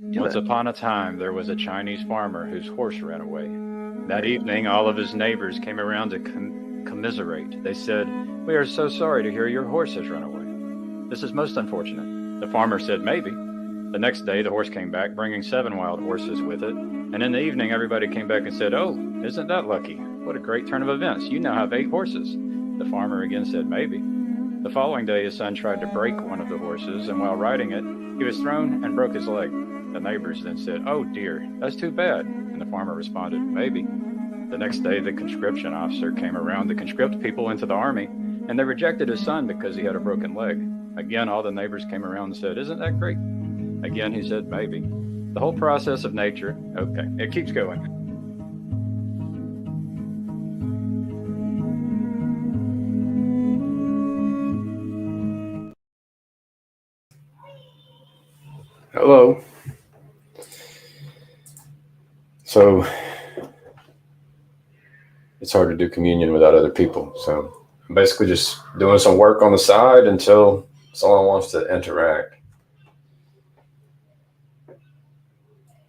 Once upon a time, there was a Chinese farmer whose horse ran away. That evening, all of his neighbors came around to commiserate. They said, "We are so sorry to hear your horse has run away. This is most unfortunate." The farmer said, "Maybe." The next day, the horse came back, bringing 7 wild horses with it. And in the evening, everybody came back and said, "Oh, isn't that lucky? What a great turn of events. You now have 8 horses." The farmer again said, "Maybe." The following day, his son tried to break one of the horses, and while riding it, he was thrown and broke his leg. The neighbors then said, "Oh dear, that's too bad." And the farmer responded, "Maybe." The next day, the conscription officer came around to conscript people into the army, and they rejected his son because he had a broken leg. Again, all the neighbors came around and said, "Isn't that great?" Again, he said, "Maybe." The whole process of nature, okay, it keeps going. Hello. So it's hard to do communion without other people. So I'm basically just doing some work on the side until someone wants to interact.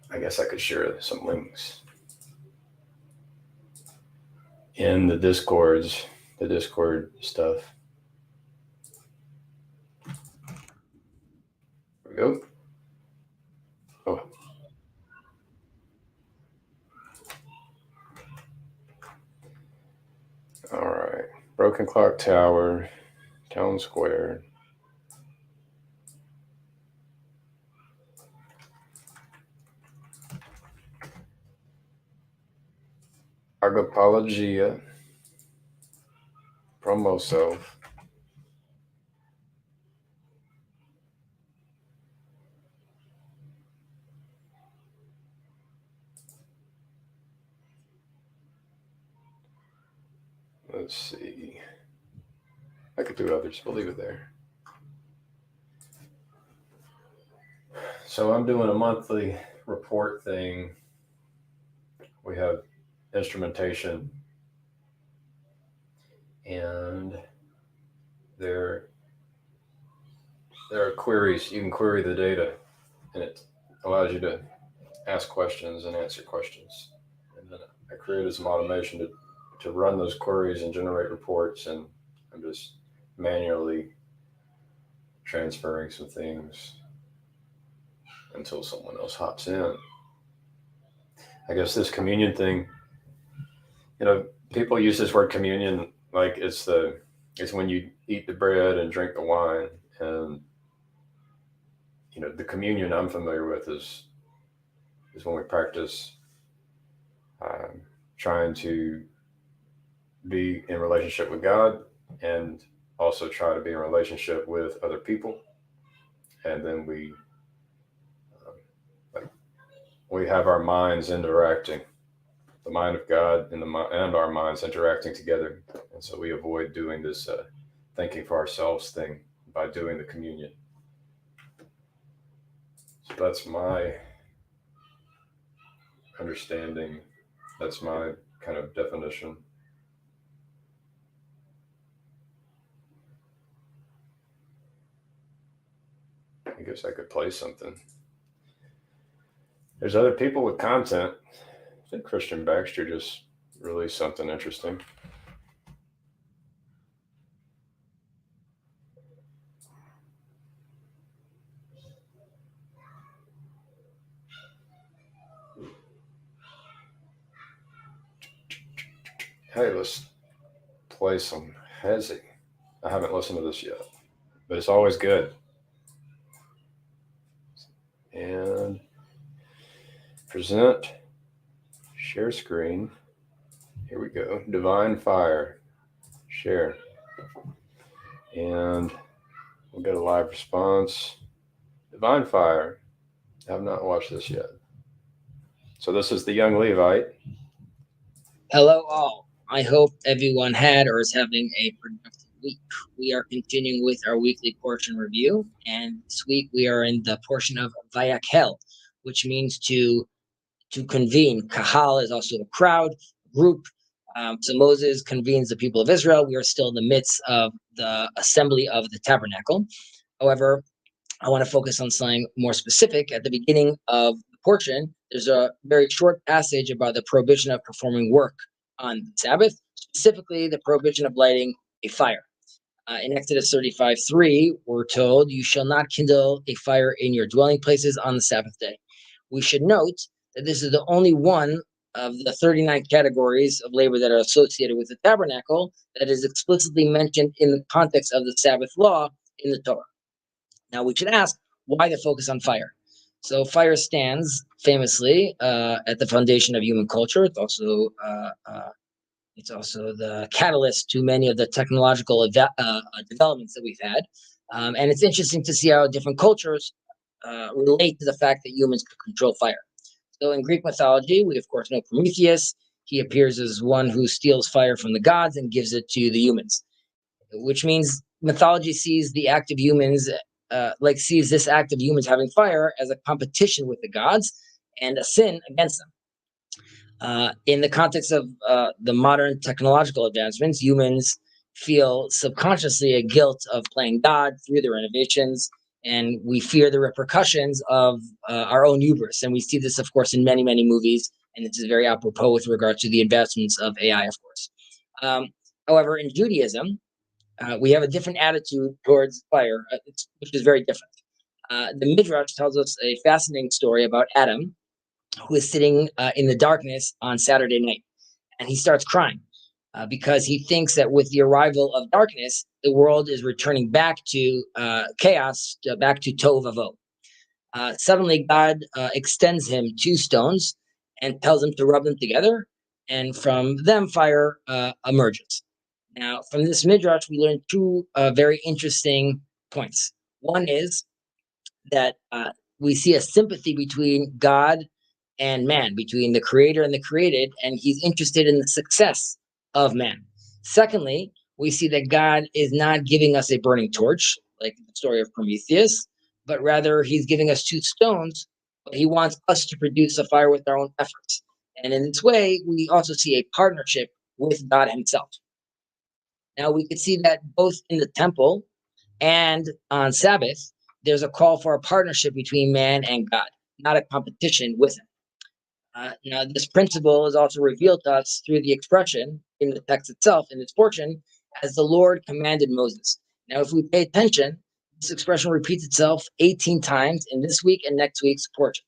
I guess I could share some links in the Discord stuff. There we go. Oh. All right. Broken Clock Tower, Town Square. Argopologia. Promo self. Let's see. I could do others. We'll leave it there. So I'm doing a monthly report thing. We have instrumentation, and there are queries. You can query the data, and it allows you to ask questions and answer questions. And then I created some automation to run those queries and generate reports, and I'm just manually transferring some things until someone else hops in. I guess this communion thing, people use this word communion like it's when you eat the bread and drink the wine. And the communion I'm familiar with is when we practice trying to be in relationship with God and also try to be in relationship with other people. And then we have our minds interacting, the mind of God and our minds interacting together. And so we avoid doing this thinking for ourselves thing by doing the communion. So that's my understanding. That's my kind of definition. I guess I could play something. There's other people with content. I think Christian Baxter just released something interesting. Hey, let's play some Hezi. I haven't listened to this yet, but it's always good. And present, share screen. Here we go. Divine Fire, share. And we'll get a live response. Divine Fire. I have not watched this yet. So this is the young Levite. Hello, all. I hope everyone had or is having a productive week. We are continuing with our weekly portion review, and this week we are in the portion of Vayakhel, which means to convene. Kahal is also a crowd, group. So Moses convenes the people of Israel. We are still in the midst of the assembly of the tabernacle. However, I want to focus on something more specific. At the beginning of the portion, there's a very short passage about the prohibition of performing work on the Sabbath, specifically the prohibition of lighting a fire. In Exodus 35:3, we're told, "You shall not kindle a fire in your dwelling places on the Sabbath day." We should note that this is the only one of the 39 categories of labor that are associated with the tabernacle that is explicitly mentioned in the context of the Sabbath law in the Torah. Now, we should ask, why the focus on fire? So fire stands famously at the foundation of human culture. It's also the catalyst to many of the technological developments that we've had. And it's interesting to see how different cultures relate to the fact that humans could control fire. So in Greek mythology, we of course know Prometheus. He appears as one who steals fire from the gods and gives it to the humans, which means mythology sees the act of humans, sees this act of humans having fire as a competition with the gods and a sin against them. In the context of the modern technological advancements, humans feel subconsciously a guilt of playing God through their innovations, and we fear the repercussions of our own hubris. And we see this, of course, in many, many movies, and this is very apropos with regard to the advancements of AI, of course. However, in Judaism, we have a different attitude towards fire, which is very different. The Midrash tells us a fascinating story about Adam, who is sitting in the darkness on Saturday night, and he starts crying because he thinks that with the arrival of darkness, the world is returning back to chaos, back to tohu vavohu. Suddenly, God extends him two stones and tells him to rub them together, and from them, fire emerges. Now, from this midrash, we learn two very interesting points. One is that we see a sympathy between God and man, between the creator and the created, and he's interested in the success of man. Secondly, we see that God is not giving us a burning torch, like the story of Prometheus, but rather he's giving us two stones, but he wants us to produce a fire with our own efforts. And in this way, we also see a partnership with God himself. Now, we could see that both in the temple and on Sabbath, there's a call for a partnership between man and God, not a competition with him. Now, this principle is also revealed to us through the expression in the text itself, in its portion, as the Lord commanded Moses. Now, if we pay attention, this expression repeats itself 18 times in this week and next week's portion.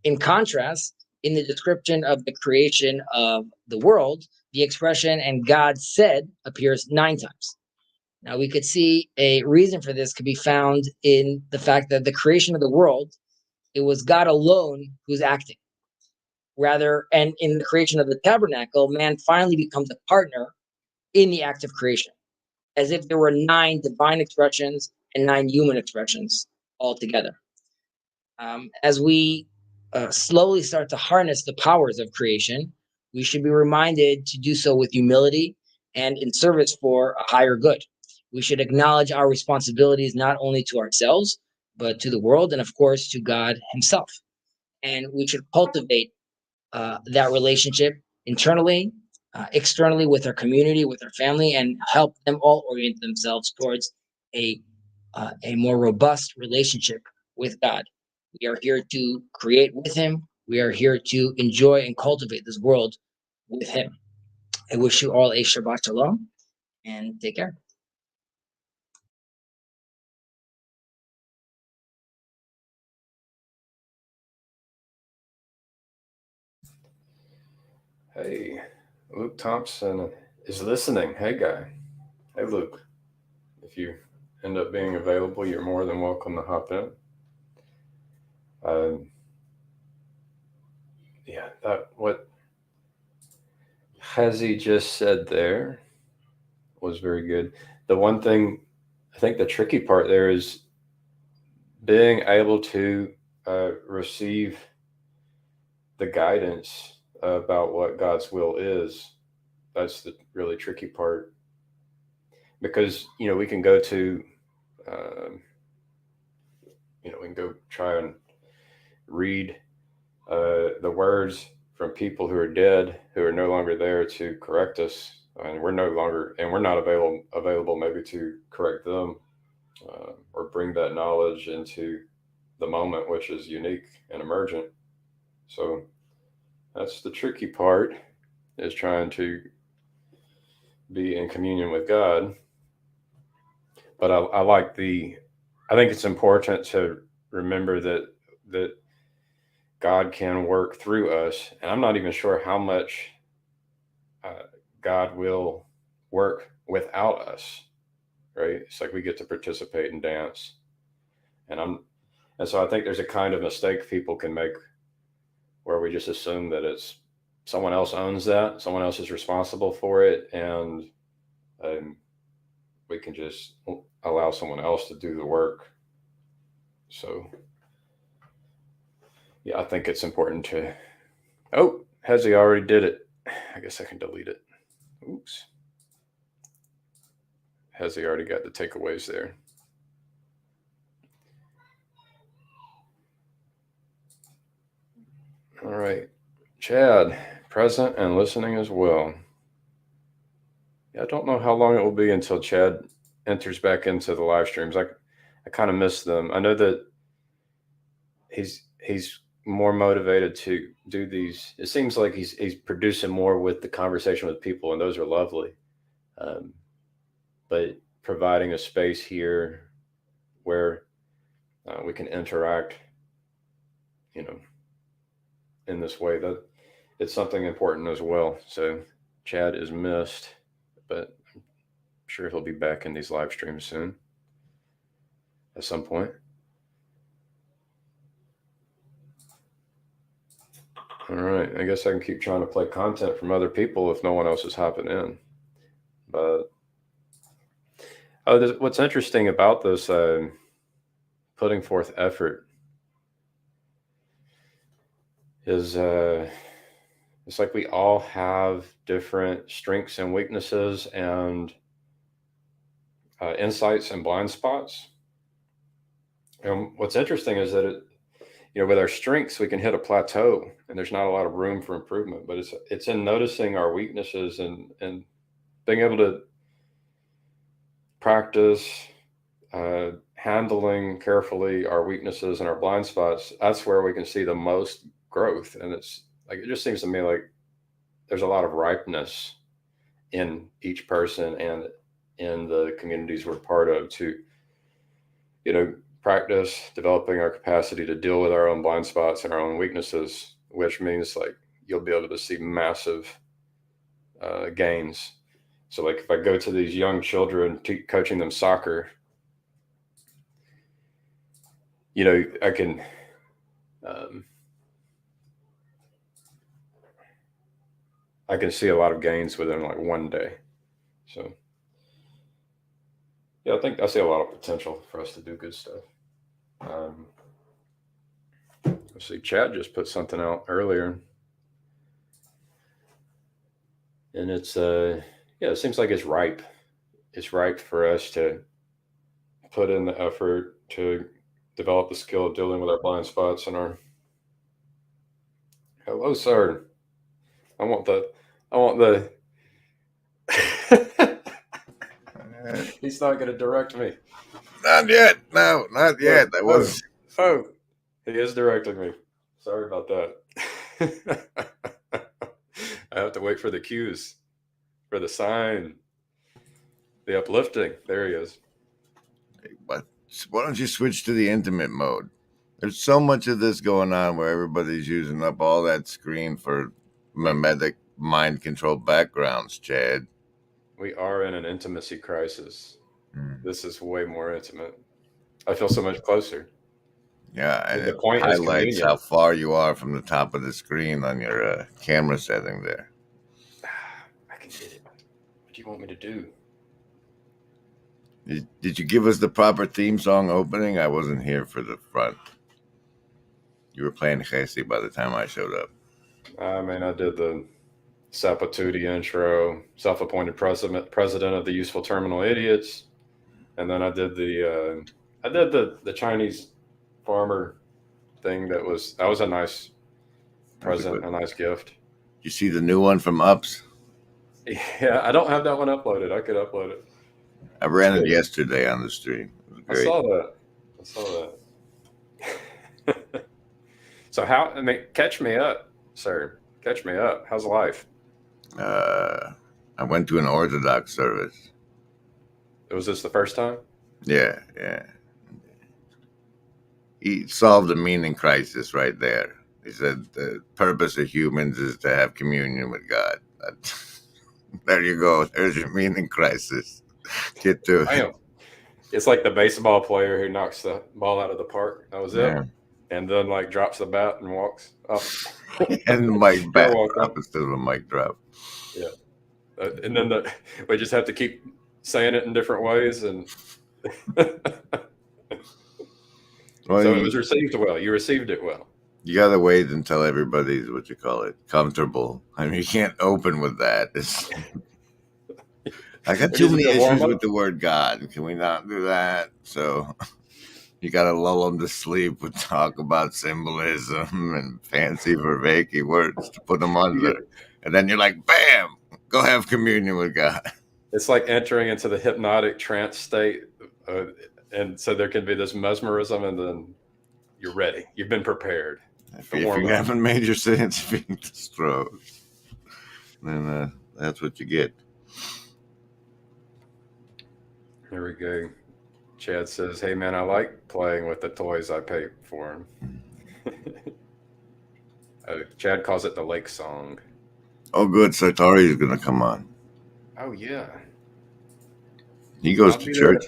In contrast, in the description of the creation of the world, the expression "and God said" appears 9 times. Now, we could see a reason for this could be found in the fact that the creation of the world, it was God alone who's acting. Rather, and in the creation of the tabernacle, man finally becomes a partner in the act of creation, as if there were 9 divine expressions and 9 human expressions altogether. As we slowly start to harness the powers of creation, we should be reminded to do so with humility and in service for a higher good. We should acknowledge our responsibilities not only to ourselves, but to the world and, of course, to God himself. And we should cultivate that relationship internally, externally with our community, with our family, and help them all orient themselves towards a more robust relationship with God. We are here to create with him. We are here to enjoy and cultivate this world with him. I wish you all a Shabbat Shalom and take care. Hey, Luke Thompson is listening. Hey, guy. Hey, Luke. If you end up being available, you're more than welcome to hop in. Yeah, what Hazy just said there was very good. The one thing, I think the tricky part there is being able to receive the guidance about what God's will is. That's the really tricky part, because we can go to uh, we can go try and read the words from people who are dead, who are no longer there to correct us, and we're not available maybe to correct them, or bring that knowledge into the moment, which is unique and emergent. So that's the tricky part, is trying to be in communion with God. But I think it's important to remember that God can work through us, and I'm not even sure how much uh, God will work without us. Right? It's like we get to participate and dance, and so I think there's a kind of mistake people can make where we just assume that it's someone else owns that, someone else is responsible for it, and um, we can just allow someone else to do the work. So, yeah, I think it's important to. Oh, Hezi already did it. I guess I can delete it. Oops. Hezi already got the takeaways there. All right. Chad, present and listening as well. Yeah, I don't know how long it will be until Chad enters back into the live streams. I kind of miss them. I know that he's more motivated to do these. It seems like he's producing more with the conversation with people, and those are lovely. Um, but providing a space here where we can interact, you know, in this way, that it's something important as well. So Chad is missed, but I'm sure he'll be back in these live streams soon at some point. All right, I guess I can keep trying to play content from other people if no one else is hopping in. But what's interesting about this putting forth effort is it's like we all have different strengths and weaknesses, and insights and blind spots. And what's interesting is that with our strengths, we can hit a plateau, and there's not a lot of room for improvement. But it's in noticing our weaknesses and being able to practice handling carefully our weaknesses and our blind spots. That's where we can see the most growth. And it's like, it just seems to me like there's a lot of ripeness in each person and in the communities we're part of to practice developing our capacity to deal with our own blind spots and our own weaknesses, which means like you'll be able to see massive gains. So like if I go to these young children, coaching them soccer, I can I can see a lot of gains within like one day. So yeah, I think I see a lot of potential for us to do good stuff. Let's see, Chad just put something out earlier, and it's it seems like it's ripe. It's ripe for us to put in the effort to develop the skill of dealing with our blind spots and our. Hello, sir. I want the. He's not going to direct me. Not yet. No, not yet. Oh, he is directing me. Sorry about that. I have to wait for the cues, for the sign, the uplifting. There he is. But why don't you switch to the intimate mode? There's so much of this going on where everybody's using up all that screen for mimetic mind-controlled backgrounds, Chad. We are in an intimacy crisis. Mm. This is way more intimate. I feel so much closer. Yeah, and The it point is highlights communion. how far you are from the top of the screen on your camera setting there. I can get it. What do you want me to do? Did you give us the proper theme song opening? I wasn't here for the front. You were playing Jesse by the time I showed up. I mean, I did the Sapatudi intro, self-appointed president of the Useful Terminal Idiots, and then I did the Chinese farmer thing. That was a nice present, a nice gift. You see the new one from Ups? Yeah, I don't have that one uploaded. I could upload it. I ran it yesterday on the stream. It was great. I saw that. So catch me up, sir. Catch me up. How's life? I went to an Orthodox service. Was this the first time? Yeah. He solved the meaning crisis right there. He said the purpose of humans is to have communion with God. There you go. There's your meaning crisis. Get to it. It's like the baseball player who knocks the ball out of the park. That was it. And then drops the bat and walks up. And the mic back up instead of a mic drop. Yeah. And then we just have to keep saying it in different ways. And so it was received well. You received it well. You got to wait until everybody's, comfortable. I mean, you can't open with that. I got too many issues with the word God. Can we not do that? So you got to lull them to sleep with talk about symbolism and fancy vervaky words to put them under. And then you're like, bam, go have communion with God. It's like entering into the hypnotic trance state. And so there can be this mesmerism, and then you're ready. You've been prepared. If you haven't made your sins being destroyed, then that's what you get. Here we go. Chad says, "Hey man, I like playing with the toys I pay for him." Chad calls it the lake song. Oh, good. Sartori is going to come on. Oh yeah. He goes to church.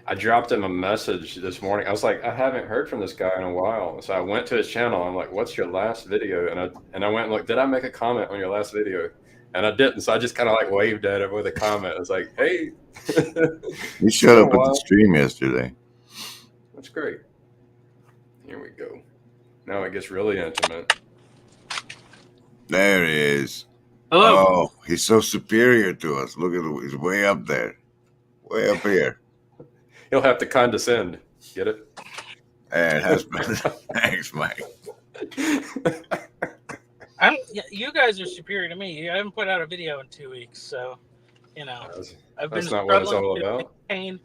I dropped him a message this morning. I was like, I haven't heard from this guy in a while. So I went to his channel. I'm like, what's your last video? And I went and looked, did I make a comment on your last video? And I didn't. So I just kind of waved at him with a comment. I was like, hey. He showed up at the stream yesterday. That's great. Here we go. Now it gets really intimate. There he is. Hello. Oh, he's so superior to us. Look at he's way up there. Way up here. He'll have to condescend. Get it? Hey, it has been. Thanks, Mike. You guys are superior to me. I haven't put out a video in 2 weeks, so I've been struggling to maintain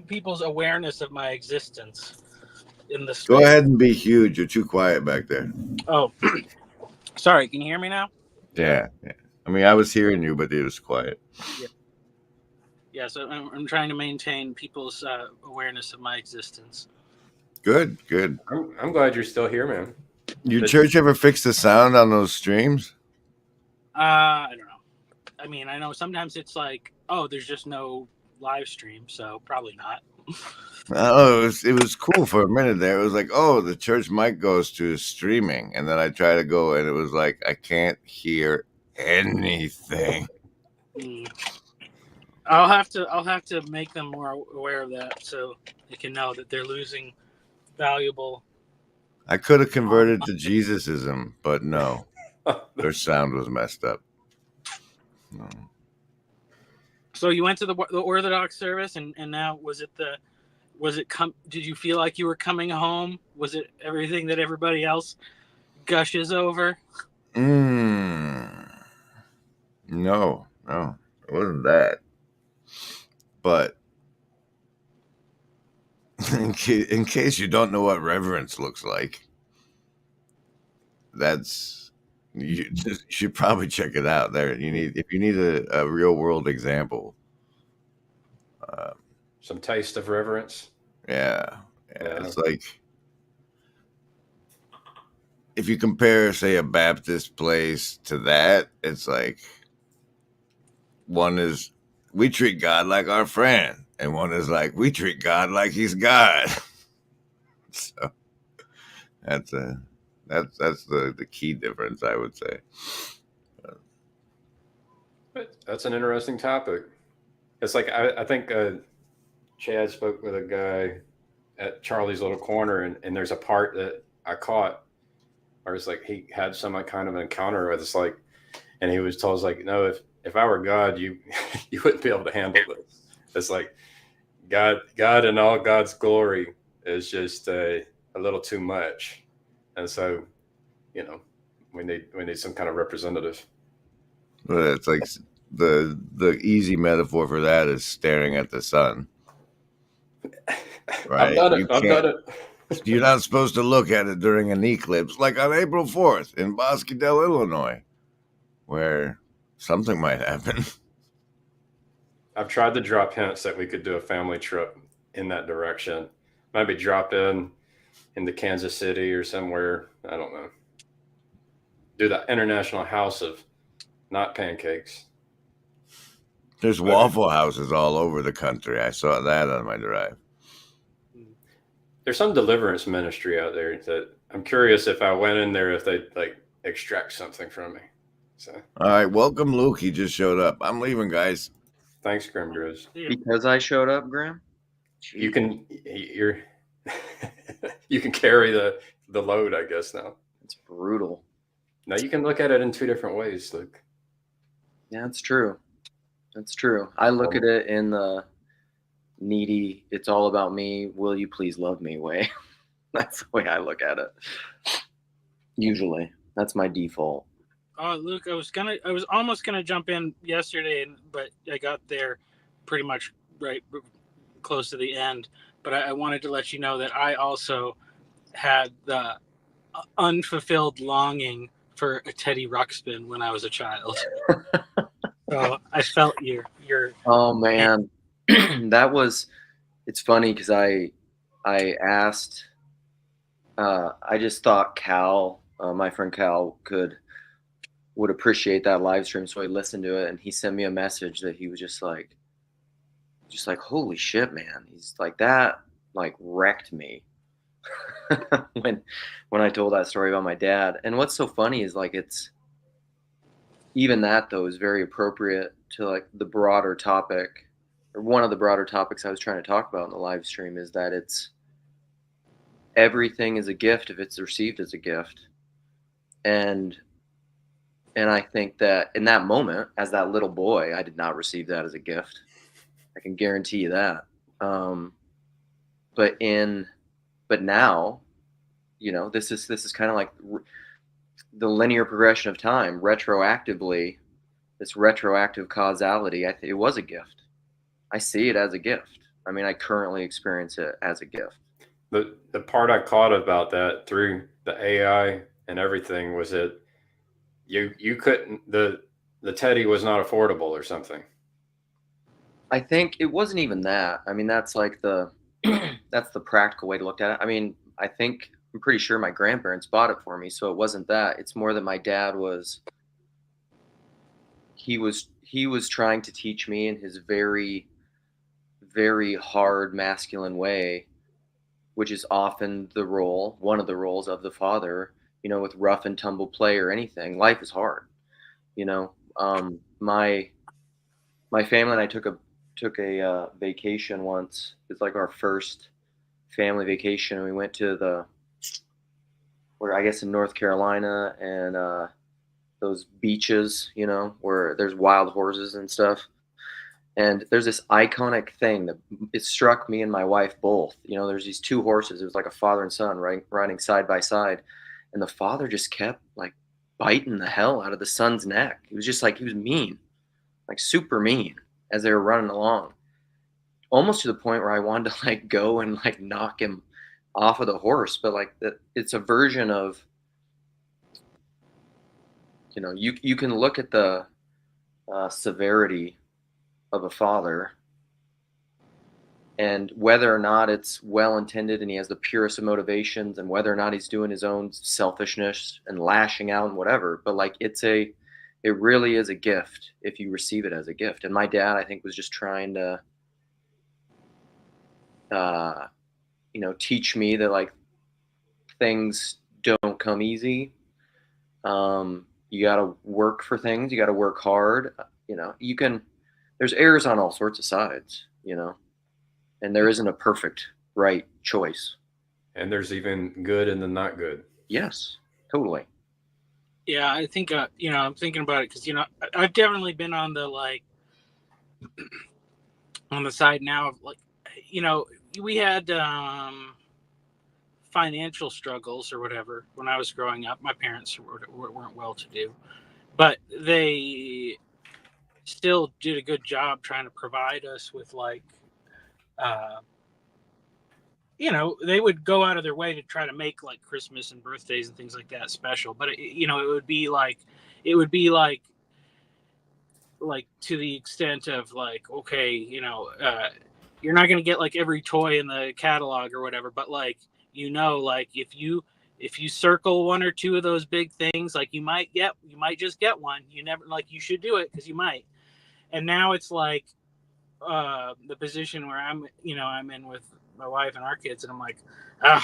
people's awareness of my existence in the space. Go ahead and be huge. You're too quiet back there. Oh, sorry. Can you hear me now? Yeah. I mean, I was hearing you, but it was quiet. Yeah, so I'm trying to maintain people's awareness of my existence. Good. I'm glad you're still here, man. Your church ever fix the sound on those streams? I don't know. I mean, I know sometimes it's like, oh, there's just no live stream, so probably not. Oh, it was cool for a minute there. It was like, oh, the church mic goes to streaming, and then I try to go, and it was like I can't hear anything. I'll have to make them more aware of that so they can know that they're losing valuable. I could have converted to Jesusism, but no, their sound was messed up. No. So you went to the Orthodox service, and now did you feel like you were coming home? Was it everything that everybody else gushes over? No, it wasn't that. But in case you don't know what reverence looks like, you should probably check it out. There, if you need a real world example, some taste of reverence. Yeah. It's like if you compare, say, a Baptist place to that, it's like one is we treat God like our friend, and one is like we treat God like he's God. So that's the key difference, I would say. That's an interesting topic. It's like I think Chad spoke with a guy at Charlie's Little Corner, and there's a part that I caught where it's like he had some kind of encounter with it's like, and he was told like, no, if I were God, you you wouldn't be able to handle this. It's like God in all God's glory is just a little too much, and so we need some kind of representative. But it's like the easy metaphor for that is staring at the sun. Right? I've done it. You're not supposed to look at it during an eclipse, like on April 4th in Bosque Del, Illinois, where something might happen. I've tried to drop hints that we could do a family trip in that direction. Maybe drop into Kansas City or somewhere. I don't know. Do the International House of Not Pancakes. There's Waffle Houses all over the country. I saw that on my drive. There's some deliverance ministry out there that I'm curious if I went in there if they'd like extract something from me. So all right, welcome Luke. He just showed up. I'm leaving, guys. Thanks, Grim Grizz. Because I showed up, Grim? You can you can carry the load, I guess now. It's brutal. Now you can look at it in two different ways, Luke. Yeah, that's true. That's true. I look at it in the needy, it's all about me, will you please love me way. That's the way I look at it. Usually. That's my default. Luke, I was almost gonna jump in yesterday, but I got there pretty much right close to the end. But I wanted to let you know that I also had the unfulfilled longing for a Teddy Ruxpin when I was a child. So I felt your. Oh man, it's funny because I asked. I just thought Cal, my friend Cal, would appreciate that live stream, so I listened to it, and he sent me a message that he was just like, holy shit, man. He's like, that like wrecked me when I told that story about my dad. And what's so funny is like it's even that though is very appropriate to like the broader topic, or one of the broader topics I was trying to talk about in the live stream is that it's everything is a gift if it's received as a gift. And I think that in that moment, as that little boy, I did not receive that as a gift. I can guarantee you that. But now, this is kind of like the linear progression of time. Retroactively, this retroactive causality, it was a gift. I see it as a gift. I mean, I currently experience it as a gift. The part I caught about that through the AI and everything was that you couldn't the Teddy was not affordable or something. I think it wasn't even that. I mean, that's like that's the practical way to look at it. I mean, I'm pretty sure my grandparents bought it for me, so it wasn't that. It's more that my dad he was trying to teach me in his very, very hard masculine way, which is often one of the roles of the father, with rough and tumble play or anything. Life is hard, my family and I took a vacation once. It's like our first family vacation. And we went to where I guess in North Carolina and those beaches, where there's wild horses and stuff. And there's this iconic thing that it struck me and my wife both. There's these two horses. It was like a father and son riding side by side. And the father just kept like biting the hell out of the son's neck. It was just like, he was mean, like super mean as they were running along, almost to the point where I wanted to like go and like knock him off of the horse. But like it's a version of, you can look at the severity of a father And whether or not it's well intended and he has the purest of motivations, and whether or not he's doing his own selfishness and lashing out and whatever, but like it really is a gift if you receive it as a gift. And my dad, I think, was just trying to teach me that like things don't come easy. You got to work for things. You got to work hard. There's errors on all sorts of sides, and there isn't a perfect right choice. And there's even good and the not good. Yes, totally. Yeah, I think, I'm thinking about it because, I've definitely been on the, like, on the side now of, like, we had financial struggles or whatever when I was growing up. My parents weren't well-to-do, but they still did a good job trying to provide us with, like, they would go out of their way to try to make like Christmas and birthdays and things like that special. But it would be like to the extent of like, okay, you're not going to get like every toy in the catalog or whatever, but like, like if you circle one or two of those big things, like you might just get one. You never, like, you should do it because you might. And now it's like the position where I'm in with my wife and our kids, and I'm like,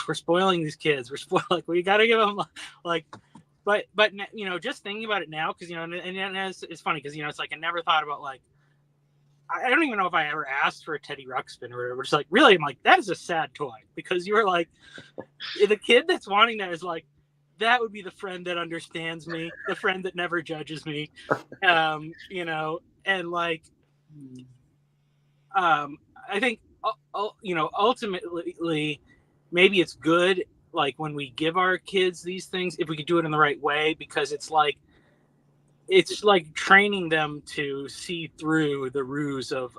we're spoiling these kids. We're like, we got to give them like, but just thinking about it now, because and it's funny because it's like I never thought about, like, I don't even know if I ever asked for a Teddy Ruxpin or whatever. It's like, really, I'm like, that is a sad toy, because you were like, the kid that's wanting that is like, that would be the friend that understands me, the friend that never judges me, and like, I think, ultimately, maybe it's good, like, when we give our kids these things, if we could do it in the right way, because it's like training them to see through the ruse of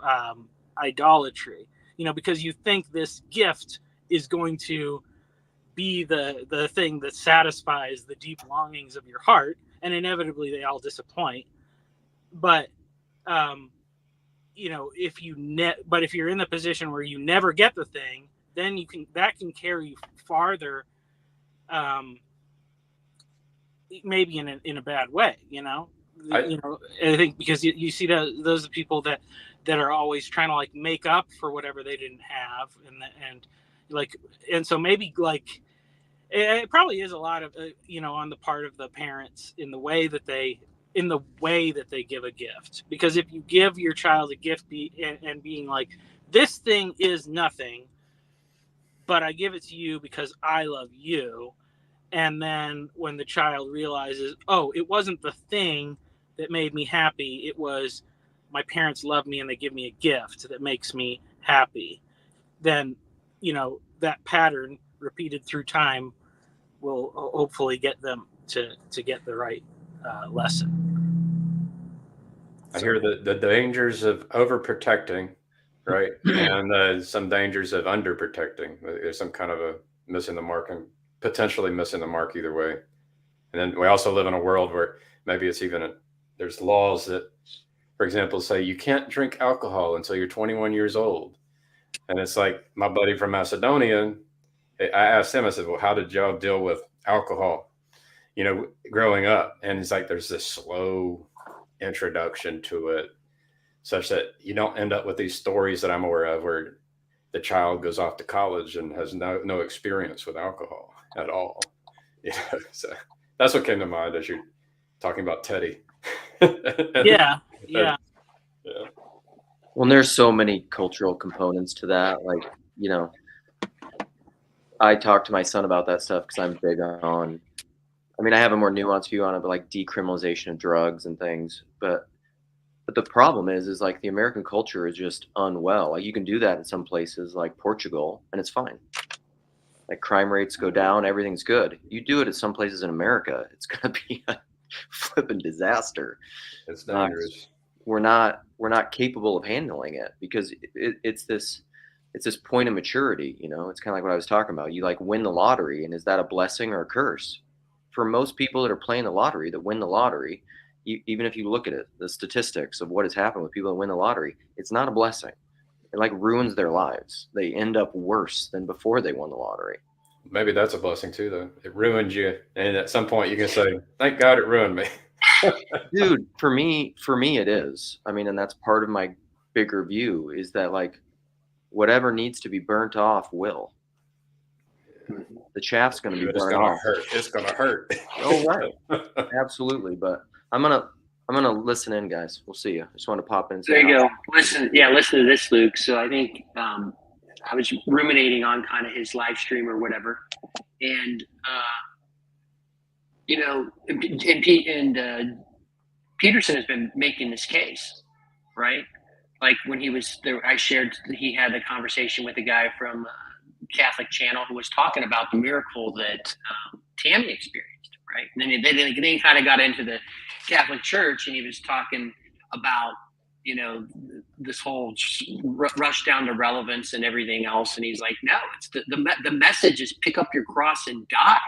idolatry, because you think this gift is going to be the thing that satisfies the deep longings of your heart, and inevitably they all disappoint. But if you're in the position where you never get the thing, then that can carry you farther, maybe in a bad way, I think, because you see those people that are always trying to like make up for whatever they didn't have, and so maybe like it probably is a lot of on the part of the parents in the way that they give a gift. Because if you give your child a gift and being like, this thing is nothing, but I give it to you because I love you, and then when the child realizes, oh, it wasn't the thing that made me happy, it was my parents love me and they give me a gift that makes me happy, then that pattern repeated through time will hopefully get them to get the right lesson. I hear the dangers of overprotecting, right? And some dangers of underprotecting. There's some kind of a missing the mark, and potentially missing the mark either way. And then we also live in a world where maybe it's even there's laws that, for example, say you can't drink alcohol until you're 21 years old. And it's like my buddy from Macedonia, I asked him, I said, well, how did y'all deal with alcohol, growing up? And it's like there's this slow introduction to it, such that you don't end up with these stories that I'm aware of where the child goes off to college and has no experience with alcohol at all. So that's what came to mind as you're talking about Teddy. Yeah. Well, there's so many cultural components to that. Like, I talk to my son about that stuff because I'm big on, I have a more nuanced view on it, but like decriminalization of drugs and things. But the problem is like the American culture is just unwell. Like, you can do that in some places like Portugal and it's fine. Like, crime rates go down, everything's good. You do it at some places in America, it's going to be a flipping disaster. It's dangerous. We're not capable of handling it because it's this point of maturity. It's kind of like what I was talking about. You like win the lottery, and is that a blessing or a curse? For most people that are playing the lottery, that win the lottery, even if you look at it, the statistics of what has happened with people that win the lottery, it's not a blessing. it like ruins their lives. They end up worse than before they won the lottery. Maybe that's a blessing too, though. It ruins you, and at some point you can say, "Thank God it ruined me." Dude, for me, it is. I mean, and that's part of my bigger view is that like whatever needs to be burnt off will. The chaff's going to be burnt off. It's going to hurt. Oh, right. Absolutely. But I'm gonna listen in, guys. We'll see you. I just want to pop in and say there you go. Listen to this, Luke. So I think I was ruminating on kind of his live stream or whatever, and you know, and Peterson has been making this case, right? Like when he was there, I shared he had a conversation with a guy from Catholic Channel who was talking about the miracle that Tammy experienced, right? And then they kind of got into the Catholic Church, and he was talking about, you know, this whole rush down to relevance and everything else. And he's like, no, it's the message is pick up your cross and die.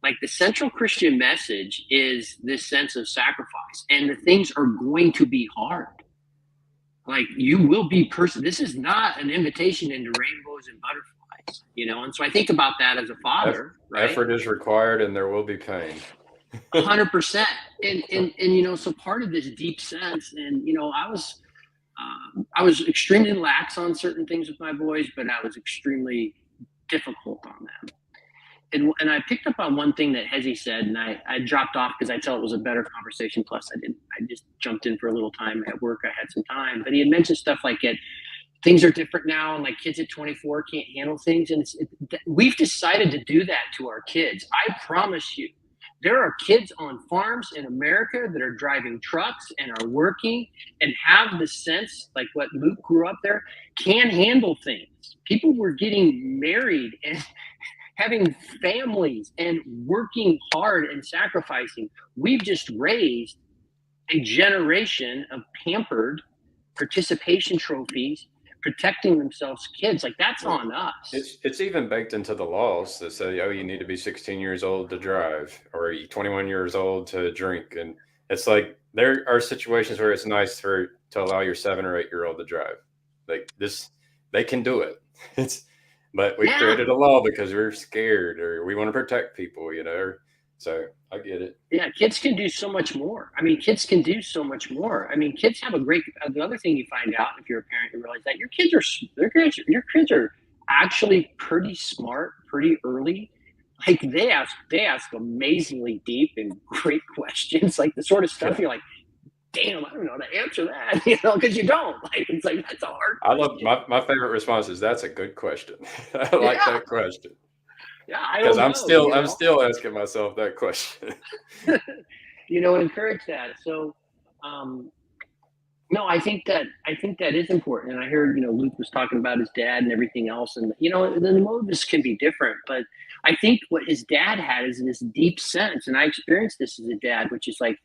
Like the central Christian message is this sense of sacrifice, and the things are going to be hard. Like you will be this is not an invitation into rainbows and butterflies, you know? And so I think about that as a father, right? Effort is required and there will be pain. 100%. And you know, so part of this deep sense, and you know, I was extremely lax on certain things with my boys, but I was extremely difficult on them. And I picked up on one thing that Hezi said, and I dropped off because I felt it was a better conversation. Plus, I just jumped in for a little time at work. I had some time, but he had mentioned stuff like things are different now, and like kids at 24 can't handle things. And we've decided to do that to our kids. I promise you, there are kids on farms in America that are driving trucks and are working and have the sense, like what Luke grew up there, can handle things. People were getting married and having families and working hard and sacrificing. We've just raised a generation of pampered participation trophies, protecting themselves kids. Like that's on us. It's even baked into the laws that say, oh, you need to be 16 years old to drive or 21 years old to drink. And it's like there are situations where it's nice to allow your 7 or 8 year old to drive. Like this, they can do it. But we created a law because we're scared or we want to protect people, you know. So I get it. Yeah, kids can do so much more. I mean, kids can do so much more. I mean, kids have a great. The other thing you find out if you're a parent, you realize that your kids are actually pretty smart, pretty early. Like they ask amazingly deep and great questions, like the sort of stuff you're like, damn, I don't know how to answer that, you know, because you don't. Like it's like that's a hard question. I love my favorite response is that's a good question. I like that question. Yeah, because I'm still asking myself that question. You know, encourage that. So, no, I think that is important. And I heard, you know, Luke was talking about his dad and everything else, and you know, the motives can be different, but I think what his dad had is this deep sense, and I experienced this as a dad, which is like,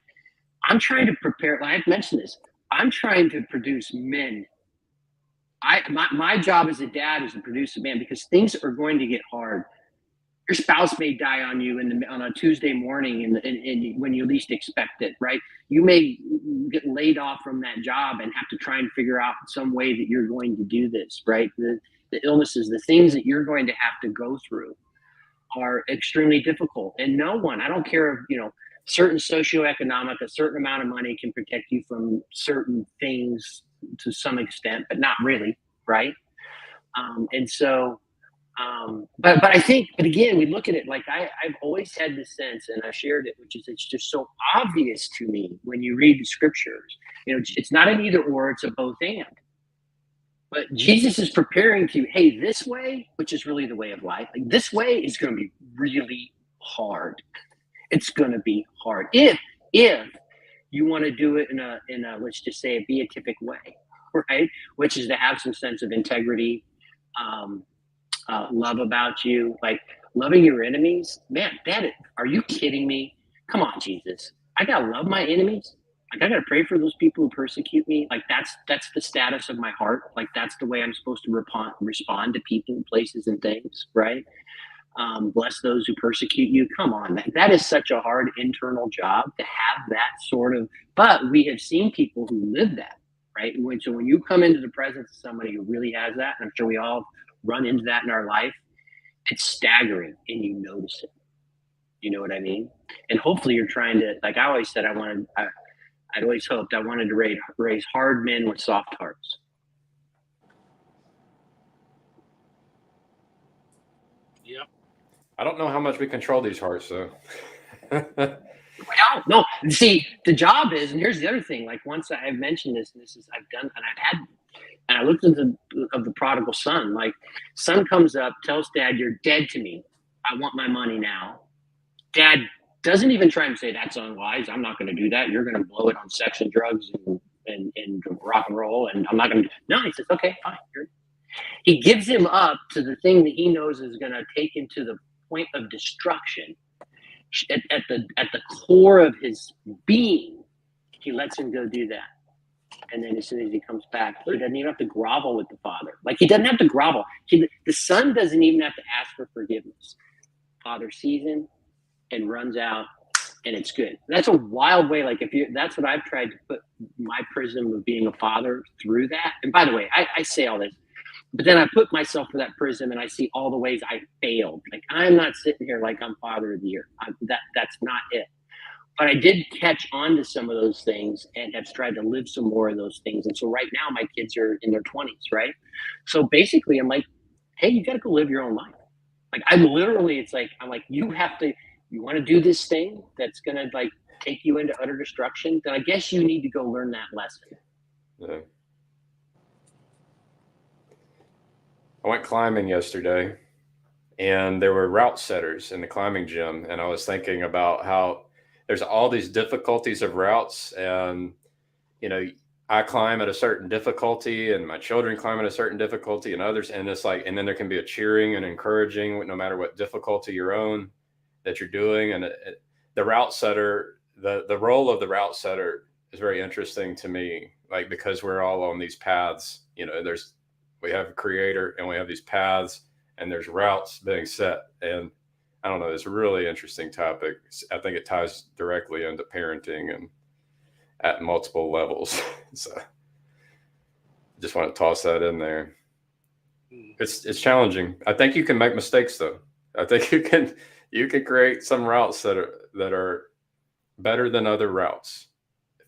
I'm trying to prepare. Like I've mentioned this. I'm trying to produce men. My job as a dad is to produce a man because things are going to get hard. Your spouse may die on you on a Tuesday morning, and when you least expect it, right? You may get laid off from that job and have to try and figure out some way that you're going to do this, right? The illnesses, the things that you're going to have to go through are extremely difficult. And no one, I don't care if, you know, certain socioeconomic, a certain amount of money can protect you from certain things to some extent, but not really, right? And so, but I think, but again, we look at it like I've always had this sense, and I shared it, which is it's just so obvious to me when you read the scriptures. You know, it's not an either or, it's a both and. But Jesus is preparing you, hey, this way, which is really the way of life, like this way is going to be really hard. It's going to be hard if you want to do it in a let's just say a beatific way, right? Which is to have some sense of integrity, love about you, like loving your enemies. Man, are you kidding me? Come on, Jesus. I got to love my enemies. Like I got to pray for those people who persecute me. Like that's the status of my heart. Like that's the way I'm supposed to respond to people, places, and things, right? Bless those who persecute you. Come on, that is such a hard internal job to have that sort of. But we have seen people who live that, right? So when you come into the presence of somebody who really has that, and I'm sure we all run into that in our life, it's staggering, and you notice it. You know what I mean? And hopefully you're trying to, like I always said, I'd always hoped I wanted to raise hard men with soft hearts. Yep. I don't know how much we control these hearts, though. We don't. No. See, the job is, and here's the other thing. Like once I've mentioned this, and I've done, and I've had, and I looked into of the prodigal son. Like, son comes up, tells dad, "You're dead to me. I want my money now." Dad doesn't even try and say that's unwise. I'm not going to do that. You're going to blow it on sex and drugs and rock and roll, and I'm not going to. No, he says, "Okay, fine." He gives him up to the thing that he knows is going to take him to the point of destruction. At the core of his being, he lets him go do that. And then as soon as he comes back, he doesn't even have to grovel with the father. Like, he doesn't have to grovel. The son doesn't even have to ask for forgiveness. Father sees him and runs out, and it's good. That's a wild way. Like, that's what I've tried to put my prism of being a father through that. And by the way, I say all this, but then I put myself through that prism and I see all the ways I failed. Like, I'm not sitting here like I'm father of the year. That's not it. But I did catch on to some of those things and have tried to live some more of those things. And so right now my kids are in their 20s, right? So basically I'm like, hey, you got to go live your own life. Like, I'm like, you want to do this thing that's going to like take you into utter destruction? Then I guess you need to go learn that lesson. Yeah. I went climbing yesterday, and there were route setters in the climbing gym. And I was thinking about how there's all these difficulties of routes. And, I climb at a certain difficulty, and my children climb at a certain difficulty, and others. And it's like, and then there can be a cheering and encouraging no matter what difficulty you're on that you're doing. And the route setter, the role of the route setter is very interesting to me, like, because we're all on these paths. We have a creator, and we have these paths, and there's routes being set. And I don't know, it's a really interesting topic. I think it ties directly into parenting and at multiple levels. So I just want to toss that in there. It's challenging. I think you can make mistakes, though. I think you can create some routes that are better than other routes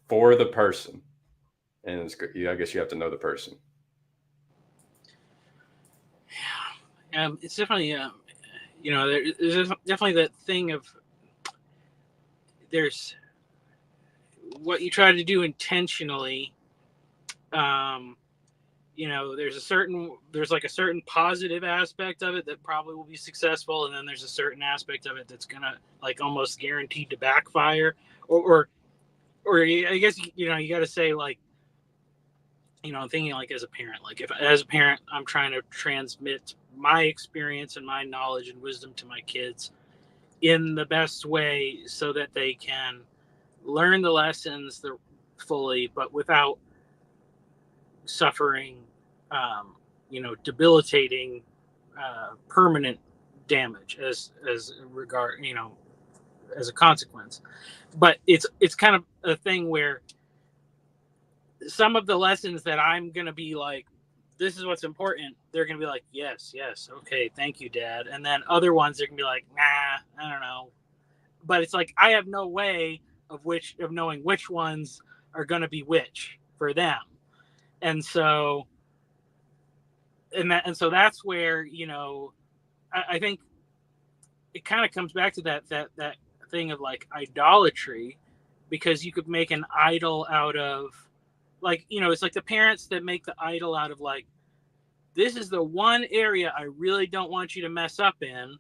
for the person. And I guess you have to know the person. Yeah, it's definitely, there's definitely that thing of there's what you try to do intentionally. There's like a certain positive aspect of it that probably will be successful, and then there's a certain aspect of it that's gonna like almost guaranteed to backfire, or I guess you got to say, like, I'm thinking like as a parent, like if as a parent I'm trying to transmit my experience and my knowledge and wisdom to my kids in the best way so that they can learn the lessons fully, but without suffering, debilitating, permanent damage as regard, as a consequence. But it's kind of a thing where some of the lessons that I'm going to be like, this is what's important, they're going to be like, yes, okay, thank you, Dad. And then other ones, they're going to be like, nah, I don't know. But it's like, I have no way of knowing which ones are going to be which for them. And so, so that's where, I think it kind of comes back to that thing of like idolatry, because you could make an idol out of, like, it's like the parents that make the idol out of like, this is the one area I really don't want you to mess up in.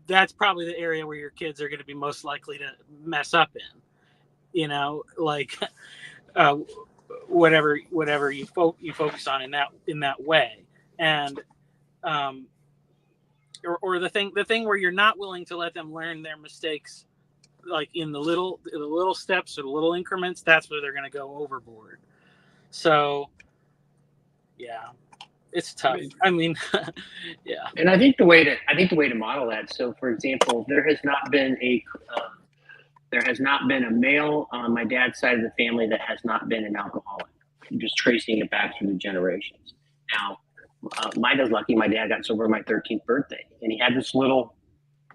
That's probably the area where your kids are going to be most likely to mess up in, like, whatever you focus on in that way. And, or the thing where you're not willing to let them learn their mistakes, like in the little steps or the little increments, that's where they're going to go overboard. So yeah, it's tough. I mean, yeah. And I think the way to model that. So, for example, there has not been There has not been a male on my dad's side of the family that has not been an alcoholic. I'm just tracing it back through the generations. Now, mine is lucky. My dad got sober on my 13th birthday, and he had this little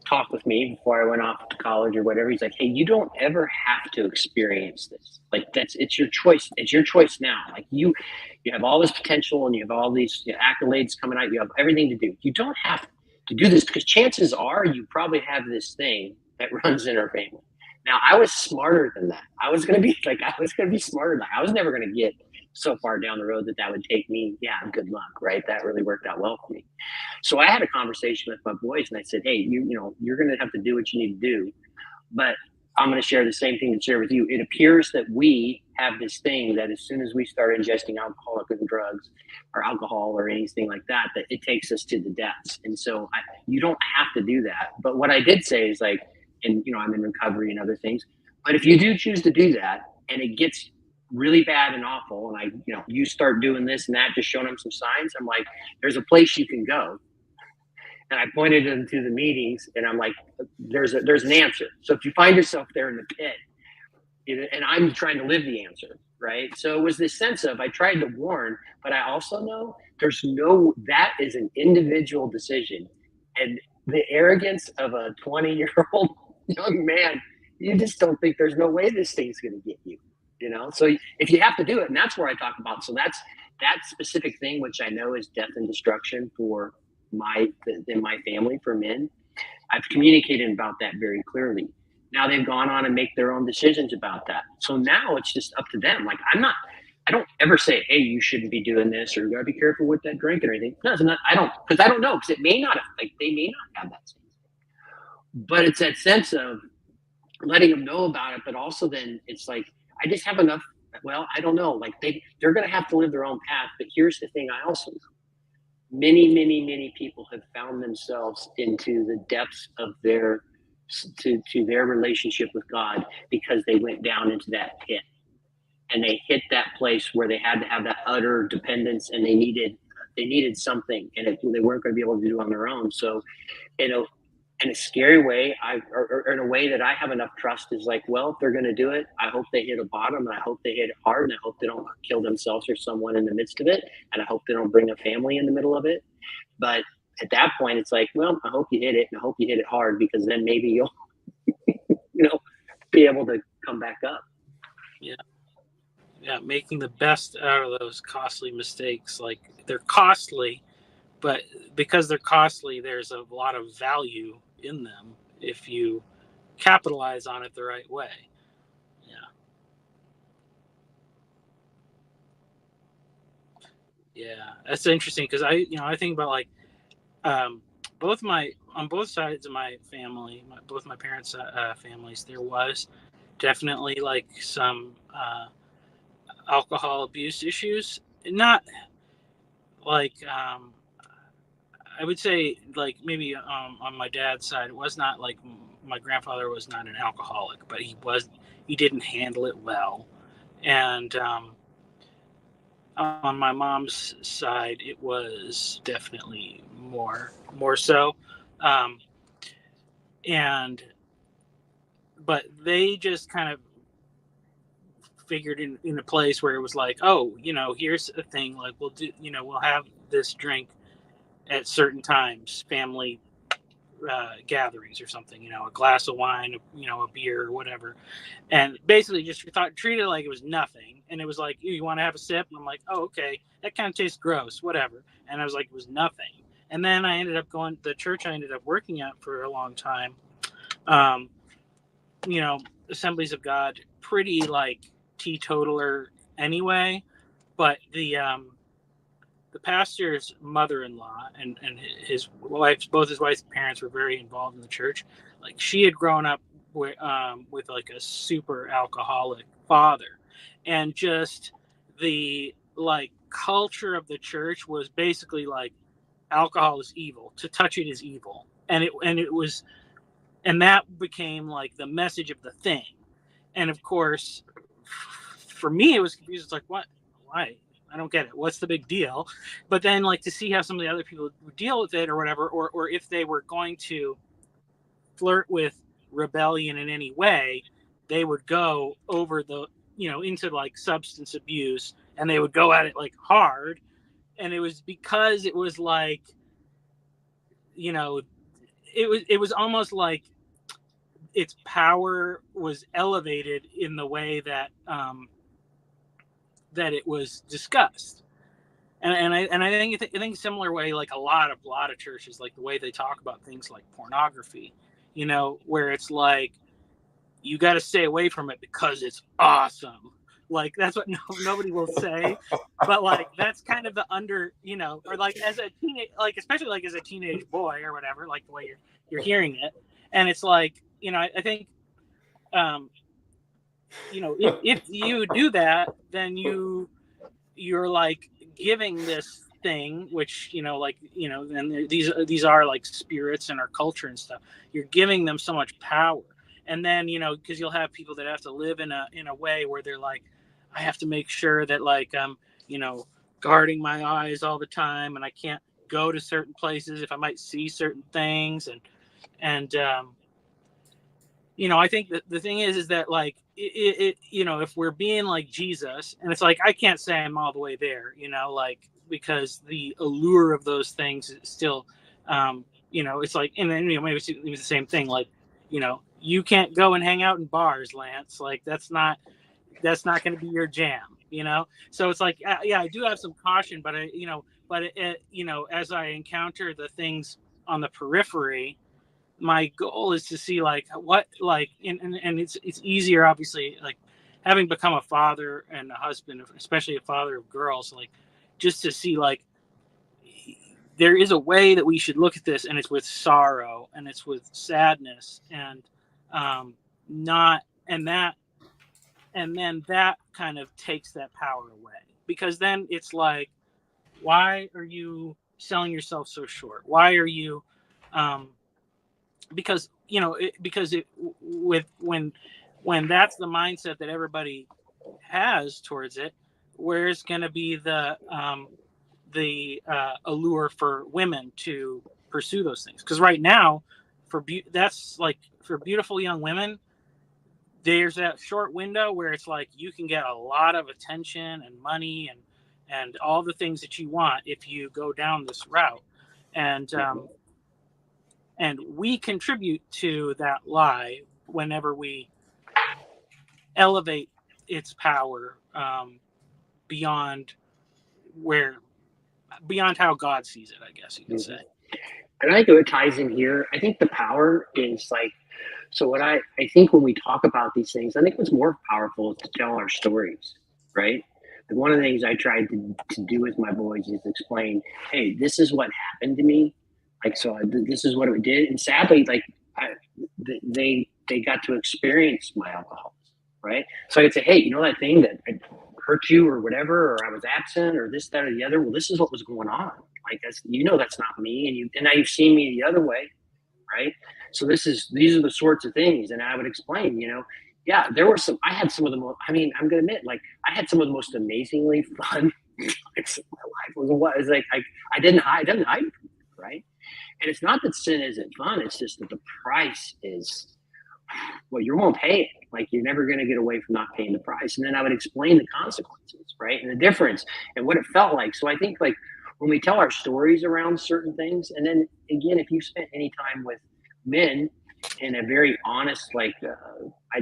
talk with me before I went off to college or whatever. He's like, "Hey, you don't ever have to experience this. Like it's your choice. It's your choice now. Like you have all this potential and you have all these accolades coming out. You have everything to do. You don't have to do this because chances are you probably have this thing that runs in our family." Now, I was smarter than that. I was going to be smarter than that. I was never going to get so far down the road that would take me. Yeah, good luck, right? That really worked out well for me. So I had a conversation with my boys and I said, "Hey, you're going to have to do what you need to do, but I'm going to share the same thing and share with you. It appears that we have this thing that as soon as we start ingesting alcoholic drugs or alcohol or anything like that, that it takes us to the depths. And so you don't have to do that. But what I did say is like, and I'm in recovery and other things, but if you do choose to do that and it gets really bad and awful, and you start doing this and that, just showing them some signs, I'm like, there's a place you can go." And I pointed them to the meetings, and I'm like, there's an answer. So if you find yourself there in the pit, and I'm trying to live the answer, right? So it was this sense of, I tried to warn, but I also know that is an individual decision. And the arrogance of a 20-year-old young man, you just don't think there's no way this thing's going to get you, So if you have to do it, and that's where I talk about. So that's that specific thing, which I know is death and destruction in my family for men. I've communicated about that very clearly. Now they've gone on and make their own decisions about that. So now it's just up to them. Like I don't ever say, "Hey, you shouldn't be doing this," or "You gotta be careful with that drinking" or anything. No, I don't know, because it may not they may not have that sense. But it's that sense of letting them know about it, but also then it's like, I just have enough. Well, I don't know. Like they're gonna have to live their own path. But here's the thing: I also know many people have found themselves into the depths of their relationship with God because they went down into that pit and they hit that place where they had to have that utter dependence, and they needed something, and they weren't going to be able to do it on their own. So, in a scary way, or in a way that I have enough trust, is like, well, if they're going to do it, I hope they hit a bottom, and I hope they hit it hard, and I hope they don't kill themselves or someone in the midst of it, and I hope they don't bring a family in the middle of it. But at that point, it's like, well, I hope you hit it, and I hope you hit it hard, because then maybe you'll, be able to come back up. Yeah, making the best out of those costly mistakes. Like, they're costly, but because they're costly, there's a lot of value in them if you capitalize on it the right way. Yeah, that's interesting, because I think about, like, on both sides of my family, both my parents' families, there was definitely like some alcohol abuse issues. Not like I would say, like, maybe on my dad's side, it was not like my grandfather was not an alcoholic, but he didn't handle it well. And on my mom's side, it was definitely more so. But they just kind of figured in a place where it was like, oh, here's a thing, like, we'll have this drink at certain times, family gatherings or something, a glass of wine, a beer or whatever. And basically just treated it like it was nothing. And it was like, you want to have a sip? And I'm like, oh, okay, that kind of tastes gross, whatever. And I was like, it was nothing. And then I ended up going to the church I ended up working at for a long time. Assemblies of God, pretty like teetotaler anyway. But the pastor's mother-in-law and his wife, both his wife's parents, were very involved in the church. Like, she had grown up with like a super alcoholic father, and just the like culture of the church was basically like, alcohol is evil, to touch it is evil, and that became like the message of the thing. And of course, for me, it was confusing. It's like, what? Why? I don't get it. What's the big deal? But then, like, to see how some of the other people would deal with it or whatever, or if they were going to flirt with rebellion in any way, they would go over the, into like substance abuse, and they would go at it like hard. And it was because it was like, it was almost like its power was elevated in the way that that it was discussed. And I think similar way, like a lot of churches, like the way they talk about things like pornography, where it's like, you got to stay away from it because it's awesome. Like that's what nobody will say, but like that's kind of the or like as a teenage, like especially like as a teenage boy or whatever, like the way you're hearing it, and it's like, I think, if you do that, then you're like giving this thing, which and these are like spirits in our culture and stuff. You're giving them so much power, and then because you'll have people that have to live in a way where they're like, I have to make sure that like guarding my eyes all the time, and I can't go to certain places if I might see certain things, and I think that the thing is that like if we're being like Jesus, and it's like, I can't say I'm all the way there, like, because the allure of those things is still, it's like, and then maybe it's the same thing, like, you can't go and hang out in bars, Lance. Like that's not going to be your jam, So it's like, yeah, I do have some caution, but as I encounter the things on the periphery, my goal is to see like what, like, and it's easier, obviously, like having become a father and a husband, especially a father of girls, like just to see like there is a way that we should look at this, and it's with sorrow, and it's with sadness, and not, and then that kind of takes that power away, because then it's like, why are you selling yourself so short? Why are you because when that's the mindset that everybody has towards it, where's going to be the allure for women to pursue those things? Because right now, that's like, for beautiful young women, there's that short window where it's like you can get a lot of attention and money and all the things that you want if you go down this route, and we contribute to that lie whenever we elevate its power beyond how God sees it, I guess you could say. And I think what ties in here, I think the power is like, so what I think when we talk about these things, I think what's more powerful is to tell our stories, right? And one of the things I tried to do with my boys is explain, hey, this is what happened to me. Like, so this is what it did. And sadly, like they got to experience my alcoholism, right? So I could say, hey, you know that thing that hurt you or whatever, or I was absent or this, that, or the other. Well, this is what was going on. Like that's not me, and now you've seen me the other way, right? So these are the sorts of things, and I would explain, yeah, I had some of the most, I mean, I'm gonna admit, like I had some of the most amazingly fun nights of my life. Was like I didn't hide, right? And it's not that sin isn't fun; it's just that the price is, well, you won't pay it. Like you're never going to get away from not paying the price. And then I would explain the consequences, right, and the difference and what it felt like. So I think like when we tell our stories around certain things, and then again, if you spent any time with men in a very honest, like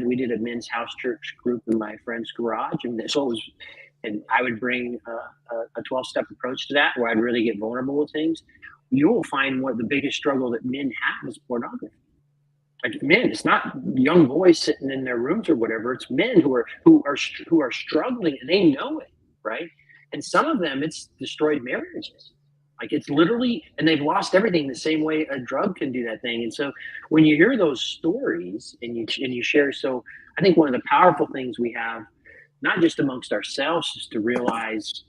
we did a men's house church group in my friend's garage, and so it was, and I would bring a 12-step approach to that, where I'd really get vulnerable with things. You will find what the biggest struggle that men have is pornography. Like men, it's not young boys sitting in their rooms or whatever. It's men who are struggling, and they know it, right? And some of them, it's destroyed marriages. Like it's literally, and they've lost everything the same way a drug can do that thing. And so when you hear those stories and you share, so I think one of the powerful things we have, not just amongst ourselves, is to realize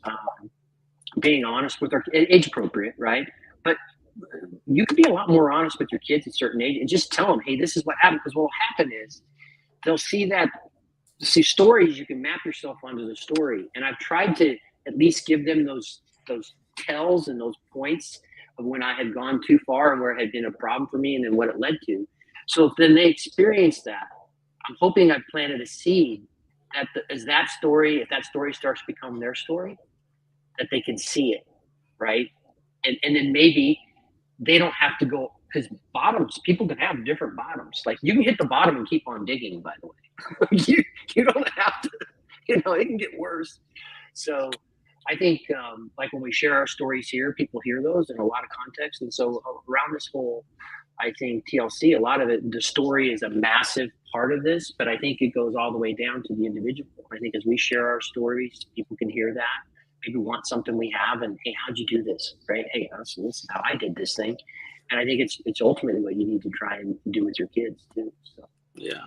being honest with our age appropriate, right? But you can be a lot more honest with your kids at a certain age and just tell them, hey, this is what happened. Because what will happen is they'll see stories. You can map yourself onto the story. And I've tried to at least give them those tells and those points of when I had gone too far and where it had been a problem for me and then what it led to. So then they experience that. I'm hoping I've planted a seed that if that story starts to become their story, that they can see it, right? And then maybe they don't have to go, because bottoms, people can have different bottoms. Like you can hit the bottom and keep on digging, by the way. you don't have to, it can get worse. So I think like when we share our stories here, people hear those in a lot of context. And so around this whole, I think TLC, a lot of it, the story is a massive part of this, but I think it goes all the way down to the individual. I think as we share our stories, people can hear that. Maybe want something we have, and hey, how'd you do this? Right? Hey, so this is how I did this thing. And I think it's ultimately what you need to try and do with your kids too. So yeah.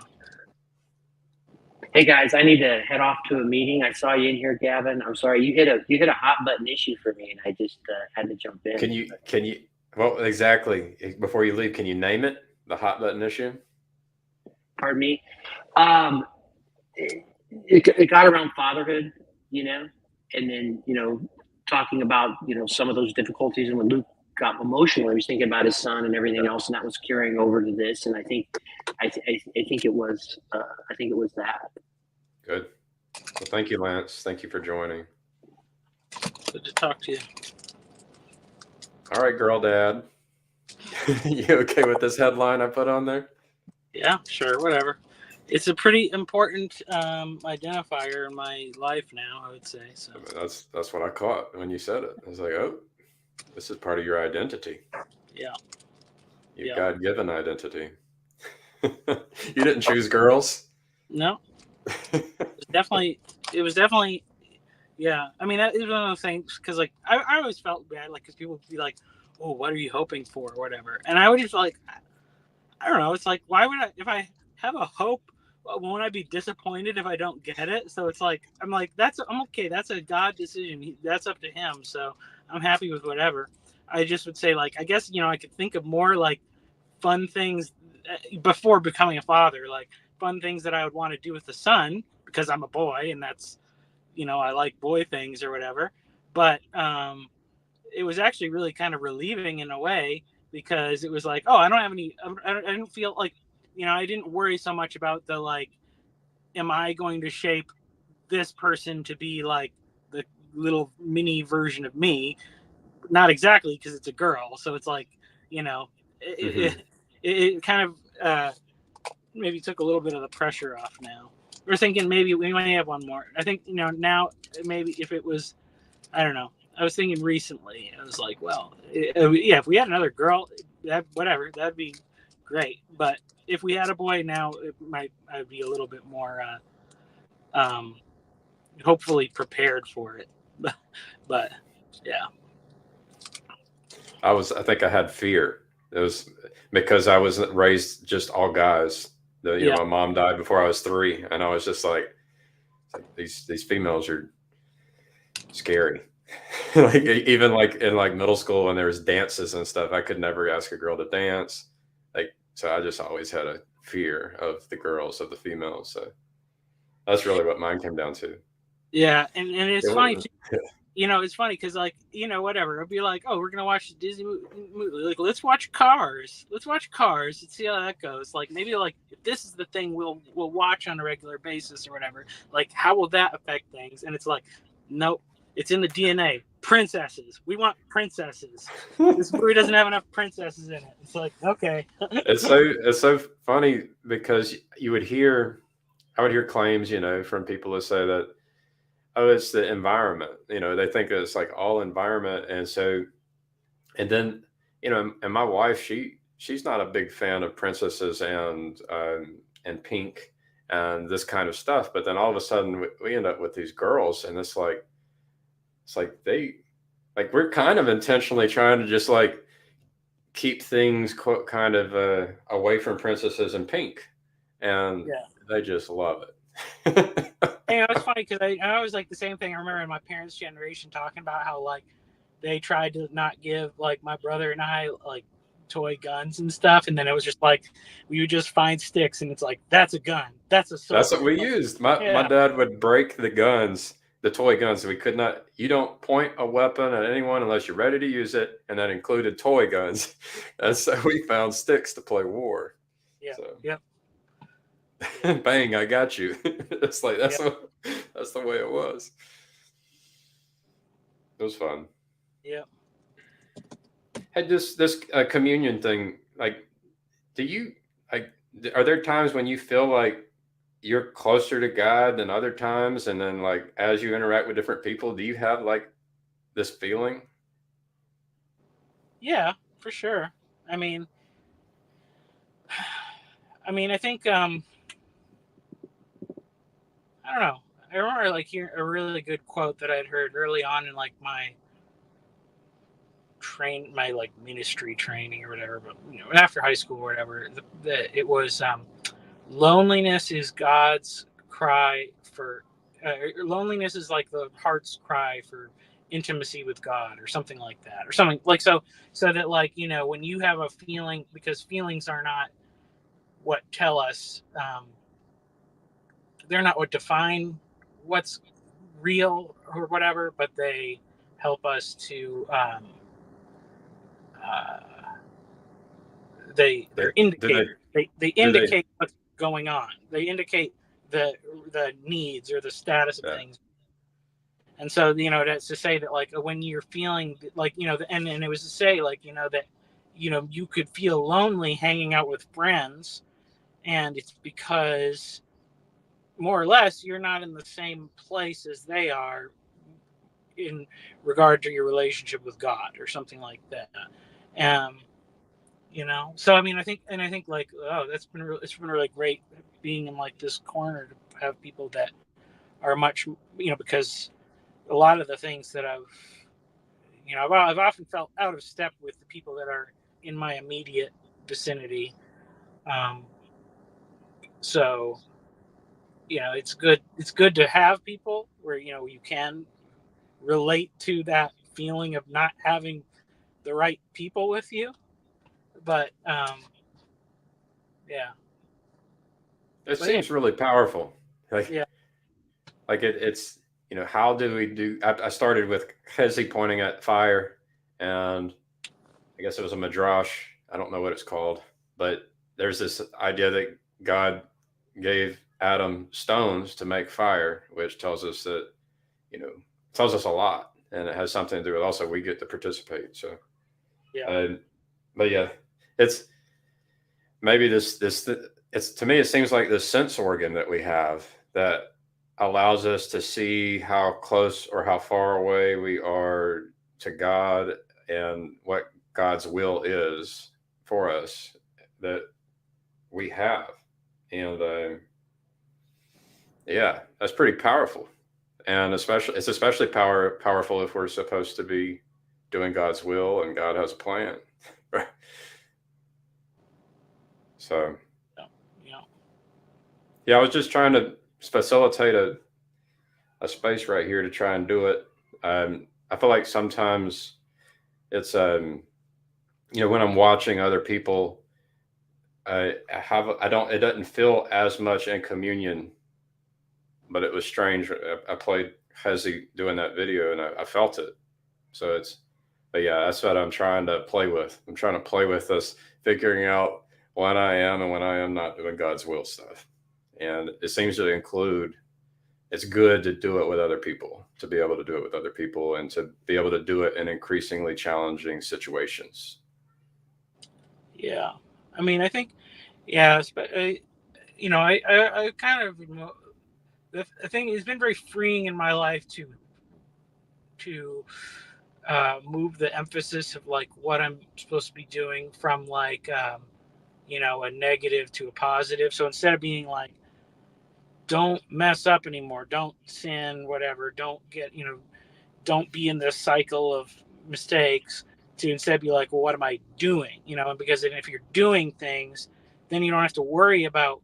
Hey guys, I need to head off to a meeting. I saw you in here, Gavin. I'm sorry, you hit a hot button issue for me, and I just had to jump in. Can you? Well, exactly. Before you leave, can you name it? The hot button issue. Pardon me. It got around fatherhood, and then talking about some of those difficulties, and when Luke got emotional, he was thinking about his son and everything else, and that was carrying over to this. And I think it was that. Good. Well, thank you, Lance. Thank you for joining. Good to talk to you. All right, girl dad. You okay with this headline I put on there? Yeah, sure, whatever. It's a pretty important identifier in my life now, I would say. So that's what I caught when you said it. I was like, oh, this is part of your identity. Yeah. Your God-given identity. You didn't choose girls? No. It was definitely, yeah. I mean, that is one of those things, because like I always felt bad, like, because people would be like, oh, what are you hoping for, or whatever. And I would just like, I don't know. It's like, why would I, if I have a hope, won't I be disappointed if I don't get it? So it's like, I'm okay. That's a God decision. That's up to him. So I'm happy with whatever. I just would say, like, I guess, I could think of more like fun things before becoming a father, like fun things that I would want to do with the son, because I'm a boy, and that's, I like boy things or whatever. But it was actually really kind of relieving in a way, because it was like, oh, I didn't feel like, I didn't worry so much about the, like, am I going to shape this person to be like the little mini version of me? Not exactly, because it's a girl. So it's like, it kind of maybe took a little bit of the pressure off now. We're thinking maybe we might have one more. I think, now maybe if it was, I don't know. I was thinking recently, I was like, well, yeah, if we had another girl, whatever, that'd be great. But if we had a boy now, I'd be a little bit more, hopefully prepared for it. But yeah. I think I had fear. It was because I was raised just all guys. My mom died before I was 3, and I was just like these females are scary. Like, even like in like middle school when there was dances and stuff, I could never ask a girl to dance. Like, so I just always had a fear of the girls, of the females. So that's really what mine came down to. Yeah, and it's funny too. It's funny because, like, whatever. It'll be like, oh, we're going to watch a Disney movie. Like, let's watch Cars. Let's watch Cars and see how that goes. Like, maybe, like, if this is the thing we'll watch on a regular basis or whatever, like, how will that affect things? And it's like, nope, it's in the DNA. Princesses. We want princesses. This movie doesn't have enough princesses in it. It's like, okay. It's so funny because I would hear claims, from people who say that, oh, it's the environment. They think it's like all environment. And so, and then, and my wife, she's not a big fan of princesses and pink and this kind of stuff. But then all of a sudden we end up with these girls, and it's like we're kind of intentionally trying to just like keep things kind of away from princesses and pink. And they just love it. It's funny because I always like the same thing. I remember in my parents' generation talking about how, like, they tried to not give, like, my brother and I, like, toy guns and stuff, and then it was just like we would just find sticks, and it's like, that's a gun, that's a sword. That's what we used. My dad would break the guns, the toy guns. We could not. You don't point a weapon at anyone unless you're ready to use it, and that included toy guns. And so we found sticks to play war. Yeah. So. Yep. Bang, I got you. It's like that's the way it was. It was fun. Yeah. Hey, this communion thing, like, do you like? Are there times when you feel like you're closer to God than other times, and then like as you interact with different people, do you have like this feeling? Yeah, for sure. I mean, I think I don't know. I remember like hearing a really good quote that I'd heard early on in like my like ministry training or whatever, but after high school or whatever, it was loneliness is God's cry for loneliness is like the heart's cry for intimacy with God or something like that, or something like so that like when you have a feeling, because feelings are not what tell us, they're not what define what's real or whatever, but they help us to uh, they're Do they? indicators. They Do they? indicate what's going on. They indicate the needs or the status of Yeah. things. And so that's to say that like when you're feeling like and it was to say like that you could feel lonely hanging out with friends, and it's because more or less you're not in the same place as they are in regard to your relationship with God or something like that. Um, so I think like, oh, it's been really great being in like this corner to have people that are much, because a lot of the things that I've often felt out of step with the people that are in my immediate vicinity. Um, so it's good to have people where you can relate to that feeling of not having the right people with you. But yeah. It But yeah, seems really powerful. yeah, Like it's how do we do? I started with Hezi pointing at fire, and I guess it was a midrash. I don't know what it's called, but there's this idea that God gave Adam stones to make fire, which tells us that you know tells us a lot, and it has something to do with also we get to participate. So, yeah, but yeah, it's maybe this it's to me it seems like this sense organ that we have that allows us to see how close or how far away we are to God and what God's will is for us that we have. And yeah, that's pretty powerful. And it's especially powerful if we're supposed to be doing God's will and God has a plan. So yeah, yeah, I was just trying to facilitate a space right here to try and do it. I feel like sometimes it's when I'm watching other people, I don't it doesn't feel as much in communion, but it was strange. I played Hezi doing that video and I felt it. So but yeah, that's what I'm trying to play with. I'm trying to play with this, figuring out when I am and when I am not doing God's will stuff. And it seems to include it's good to do it with other people, to be able to do it with other people and to be able to do it in increasingly challenging situations. yeah. I think, yeah, but I kind of the thing has been very freeing in my life to move the emphasis of like what I'm supposed to be doing from like a negative to a positive. So instead of being like, don't mess up anymore, don't sin, whatever, don't be in this cycle of mistakes, to instead be like, well, what am I doing? And because then if you're doing things, then you don't have to worry about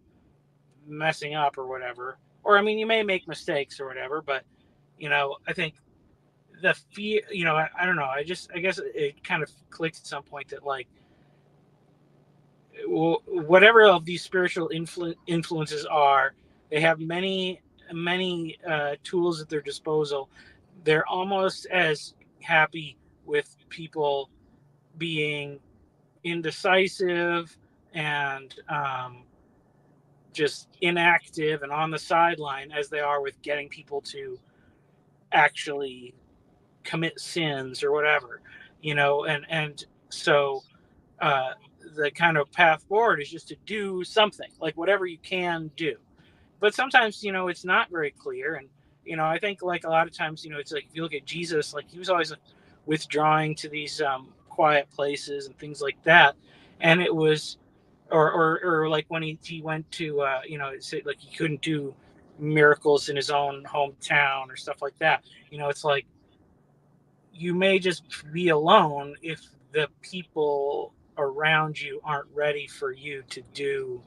messing up or whatever. Or you may make mistakes or whatever, but I think the fear, I don't know. I guess it kind of clicked at some point that like whatever of these spiritual influences are, they have many tools at their disposal. They're almost as happy with people being indecisive and just inactive and on the sideline as they are with getting people to actually commit sins or whatever, and so the kind of path forward is just to do something, like whatever you can do. But sometimes, it's not very clear. And, I think like a lot of times, it's like if you look at Jesus, like he was always withdrawing to these quiet places and things like that. And it was, or like when he went to, like he couldn't do miracles in his own hometown or stuff like that. It's like you may just be alone if the people around you aren't ready for you to do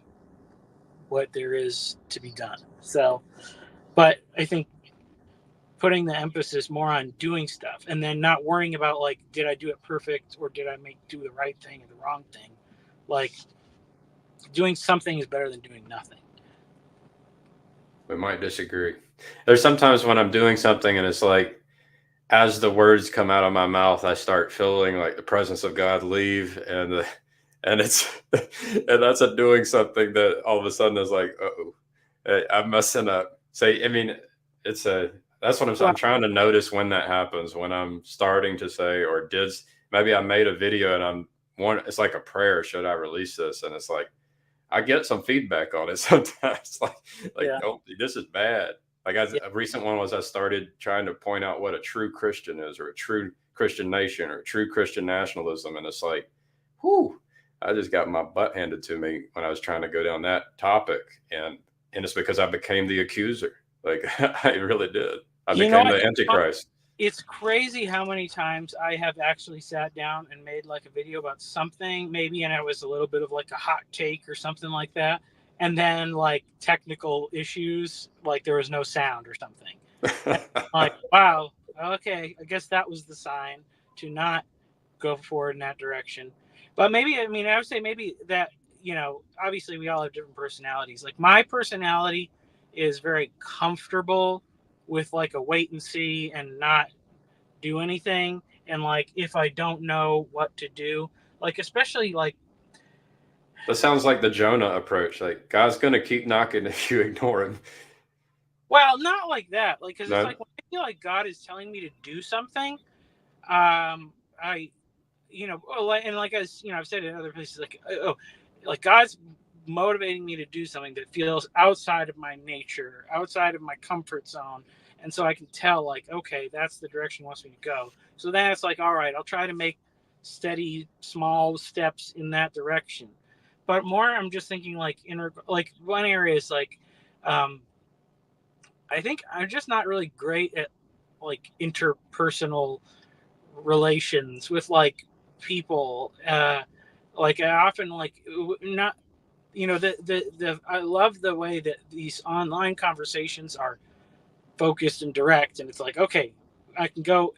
what there is to be done. So, but I think putting the emphasis more on doing stuff and then not worrying about like, did I do it perfect or did I do the right thing or the wrong thing? Like doing something is better than doing nothing. We might disagree. There's sometimes when I'm doing something and it's like, as the words come out of my mouth, I start feeling like the presence of God leave, and it's and that's a doing something that all of a sudden is like, oh, I'm messing up. I mean, that's what I'm trying to notice when that happens, when I'm starting to say, or maybe I made a video and it's like a prayer, should I release this? And it's like, I get some feedback on it sometimes, don't, this is bad. Like a recent one was I started trying to point out what a true Christian is, or a true Christian nation, or true Christian nationalism. And it's like, whew, I just got my butt handed to me when I was trying to go down that topic. And it's because I became the accuser. Like I really did. I became the Antichrist. It's crazy how many times I have actually sat down and made like a video about something, maybe, and it was a little bit of like a hot take or something like that. And then like technical issues, like there was no sound or something. Like, wow, okay, I guess that was the sign to not go forward in that direction. But maybe, I mean, I would say maybe that, obviously we all have different personalities. Like my personality is very comfortable with like a wait and see and not do anything. And like, if I don't know what to do, like, especially like, that sounds like the Jonah approach. Like God's going to keep knocking if you ignore him. Well, not like that. Like, cause it's like, when I feel like God is telling me to do something, and like, as I've said in other places, like God's motivating me to do something that feels outside of my nature, outside of my comfort zone. And so I can tell, like, okay, that's the direction he wants me to go. So then it's like, all right, I'll try to make steady, small steps in that direction. But more, I'm just thinking, like, like one area is like, I think I'm just not really great at like interpersonal relations with like people. Like I often like not, I love the way that these online conversations are focused and direct, and it's like, okay, I can go,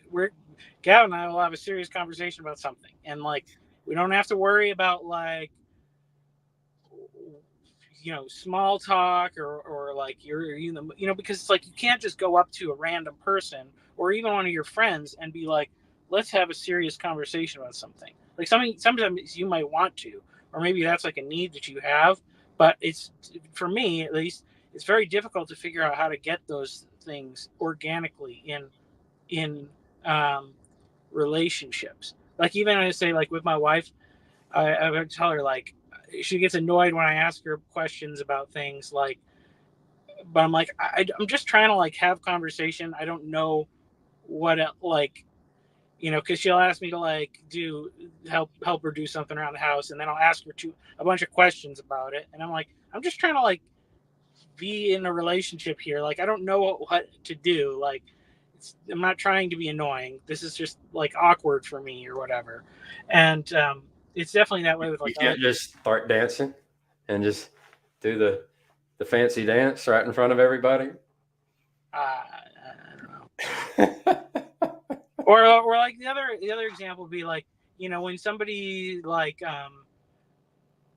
Gavin and I will have a serious conversation about something, and like we don't have to worry about like small talk or like because it's like you can't just go up to a random person or even one of your friends and be like, let's have a serious conversation about something. Like sometimes you might want to, or maybe that's like a need that you have, but it's, for me at least, it's very difficult to figure out how to get those things organically in relationships. Like even I say, like with my wife, I would tell her, like, she gets annoyed when I ask her questions about things, like, but I'm like, I'm just trying to like have conversation. I don't know what like, because she'll ask me to like help her do something around the house, and then I'll ask her a bunch of questions about it, and I'm like, I'm just trying to like be in a relationship here. Like I don't know what to do. Like I'm not trying to be annoying. This is just like awkward for me or whatever, and it's definitely that way with like. You can't just start dancing and just do the fancy dance right in front of everybody. I don't know. or like the other example would be like, when somebody like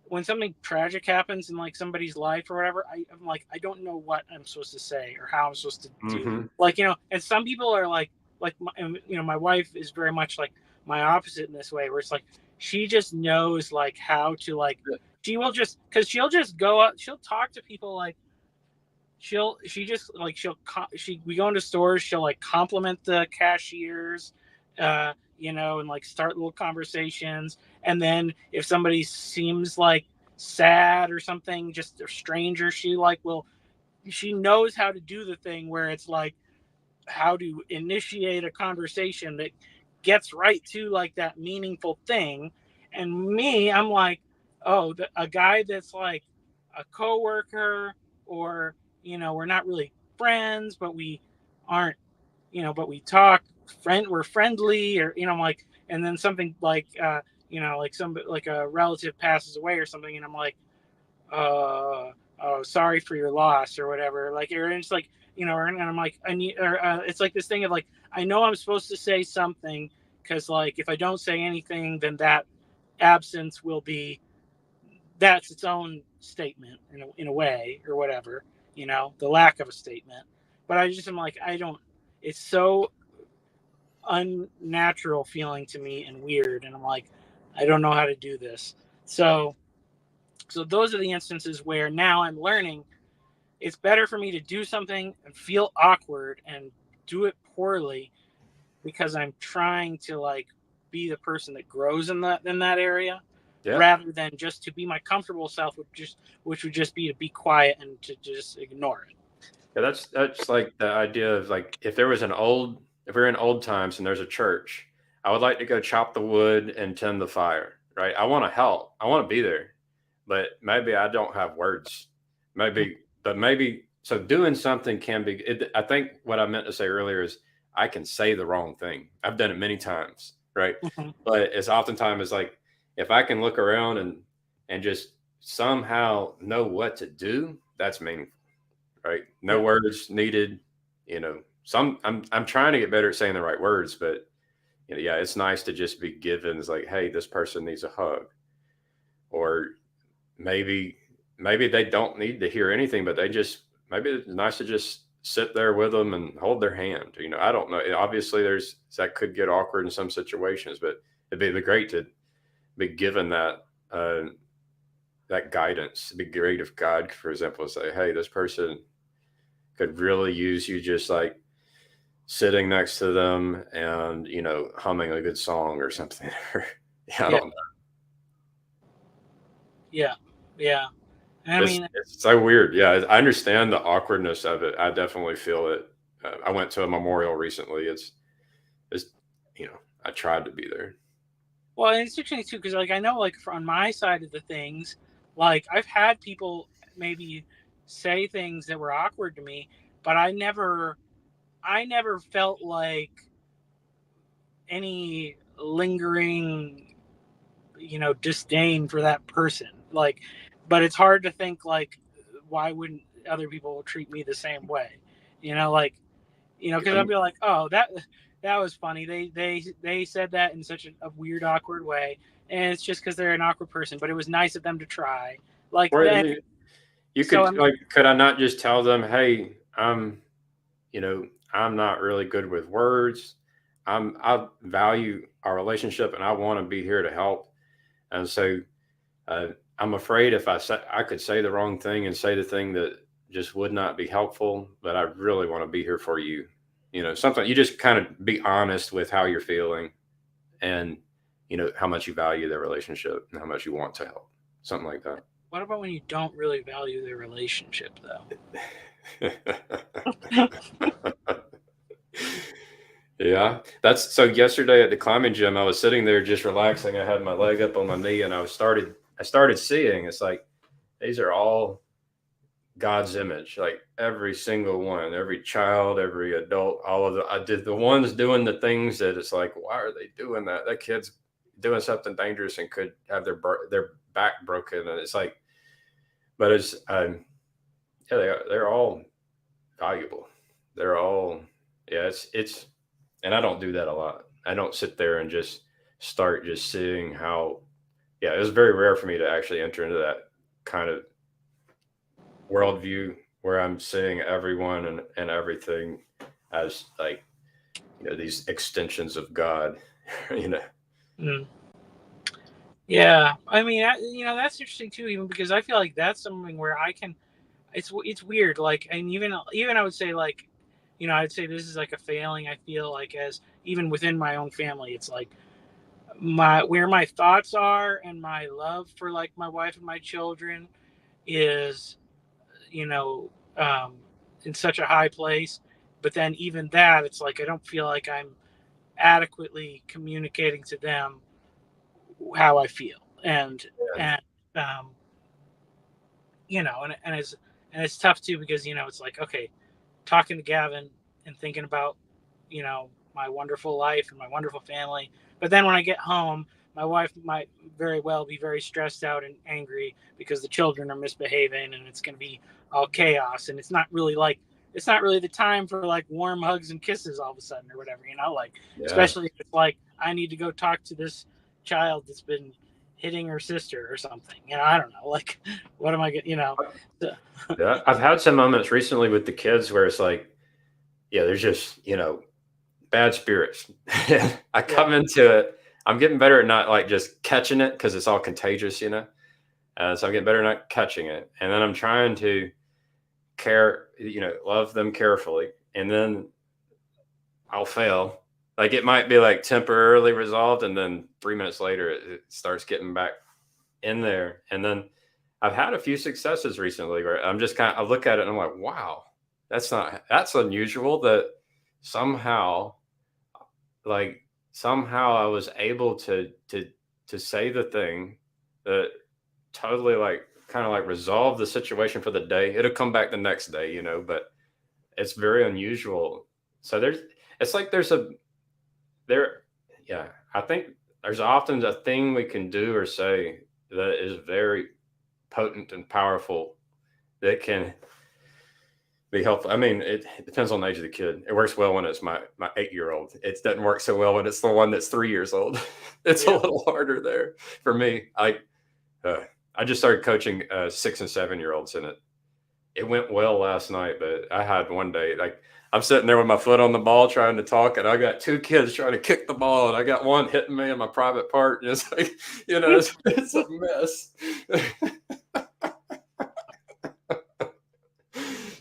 when something tragic happens in like somebody's life or whatever, I'm like, I don't know what I'm supposed to say or how I'm supposed to do. Mm-hmm. Like, and some people are like my wife is very much like my opposite in this way, where it's like she just knows like how to like she will just, because she'll just go up, she'll talk to people like, we go into stores, she'll like compliment the cashiers, and like start little conversations. And then if somebody seems like sad or something, just a stranger, she knows how to do the thing where it's like how to initiate a conversation that gets right to like that meaningful thing. And me, I'm like, oh, a guy that's like a coworker, or we're not really friends, but we aren't, but we talk, we're friendly, or I'm like, and then something like like like a relative passes away or something, and I'm like, oh, sorry for your loss or whatever. Like, or it's like, and I'm like, I need, or it's like this thing of like, I know I'm supposed to say something, because like if I don't say anything, then that absence will be, that's its own statement in a way, or whatever, the lack of a statement. But I just am like, I don't, it's so unnatural feeling to me and weird. And I'm like, I don't know how to do this. So those are the instances where now I'm learning it's better for me to do something and feel awkward and do it poorly, because I'm trying to like be the person that grows in that area, rather than just to be my comfortable self, which would just be to be quiet and to just ignore it. Yeah, that's like the idea of like if we're in old times and there's a church, I would like to go chop the wood and tend the fire, right? I want to help. I want to be there. But maybe I don't have words. Maybe so doing something can be I think what I meant to say earlier is I can say the wrong thing. I've done it many times, right? But it's oftentimes like if I can look around and just somehow know what to do, that's meaningful. Right? No words needed. I'm trying to get better at saying the right words, but it's nice to just be given. It's like, hey, this person needs a hug, or maybe they don't need to hear anything, but maybe it's nice to just sit there with them and hold their hand. I don't know. Obviously, that could get awkward in some situations, but it'd be great to be given that guidance. It'd be great if God, for example, would say, hey, this person could really use you just like sitting next to them and humming a good song or something. I don't know. Yeah. It's so weird. Yeah, I understand the awkwardness of it. I definitely feel it. I went to a memorial recently. It's I tried to be there. Well, it's interesting too, because like I know, like on my side of the things, like I've had people maybe say things that were awkward to me, but I never felt like any lingering, disdain for that person. Like, but it's hard to think like, why wouldn't other people treat me the same way? Like, because I'd be like, oh, that was funny. They said that in such a weird, awkward way, and it's just because they're an awkward person. But it was nice of them to try. Like, then, could I not just tell them, hey, I'm not really good with words. I value our relationship and I want to be here to help. And so I'm afraid if I could say the wrong thing and say the thing that just would not be helpful, but I really want to be here for you. Something you just kind of be honest with how you're feeling and, how much you value their relationship and how much you want to help. Something like that. What about when you don't really value their relationship though? Yeah, that's so. Yesterday at the climbing gym, I was sitting there just relaxing. I had my leg up on my knee, and I started seeing. It's like these are all God's image. Like every single one, every child, every adult, all of I did the ones doing the things that it's like, why are they doing that? That kid's doing something dangerous and could have their back broken, and it's like, but it's they're all valuable. They're all it's. And I don't do that a lot. I don't sit there and just start just seeing how, it was very rare for me to actually enter into that kind of worldview where I'm seeing everyone and everything as like, these extensions of God, Mm. Yeah, I mean, that's interesting too, even because I feel like that's something where I can. It's weird, like, and even I would say, like, I'd say this is like a failing. I feel like, as even within my own family, it's like where my thoughts are and my love for, like, my wife and my children is, you know, um, in such a high place. But then even that, it's like I don't feel like I'm adequately communicating to them how I feel, and um, and it's tough too, because it's like, okay, talking to Gavin and thinking about, my wonderful life and my wonderful family. But then when I get home, my wife might very well be very stressed out and angry because the children are misbehaving, and it's going to be all chaos. And it's not really the time for, like, warm hugs and kisses all of a sudden or whatever, like, especially if it's like I need to go talk to this child that's been hitting her sister or something. I don't know. Like, what am I getting? Yeah, I've had some moments recently with the kids where it's like, yeah, there's just, bad spirits. I come into it. I'm getting better at not, like, just catching it, because it's all contagious, so I'm getting better at not catching it. And then I'm trying to love them carefully. And then I'll fail. Like, it might be like temporarily resolved, and then 3 minutes later it starts getting back in there. And then I've had a few successes recently where I look at it and I'm like, wow, that's unusual that somehow, somehow I was able to say the thing that totally, like, kind of like resolve the situation for the day. It'll come back the next day, but it's very unusual. So it's like there, yeah, I think there's often a thing we can do or say that is very potent and powerful, that can be helpful. I mean, it depends on the age of the kid. It works well when it's my 8-year-old. It doesn't work so well when it's the one that's 3 years old. It's a little harder there for me. I just started coaching 6 and 7-year-olds, and it went well last night. But I had one day, like, I'm sitting there with my foot on the ball trying to talk, and I got 2 kids trying to kick the ball, and I got one hitting me in my private part. And it's like, it's a mess.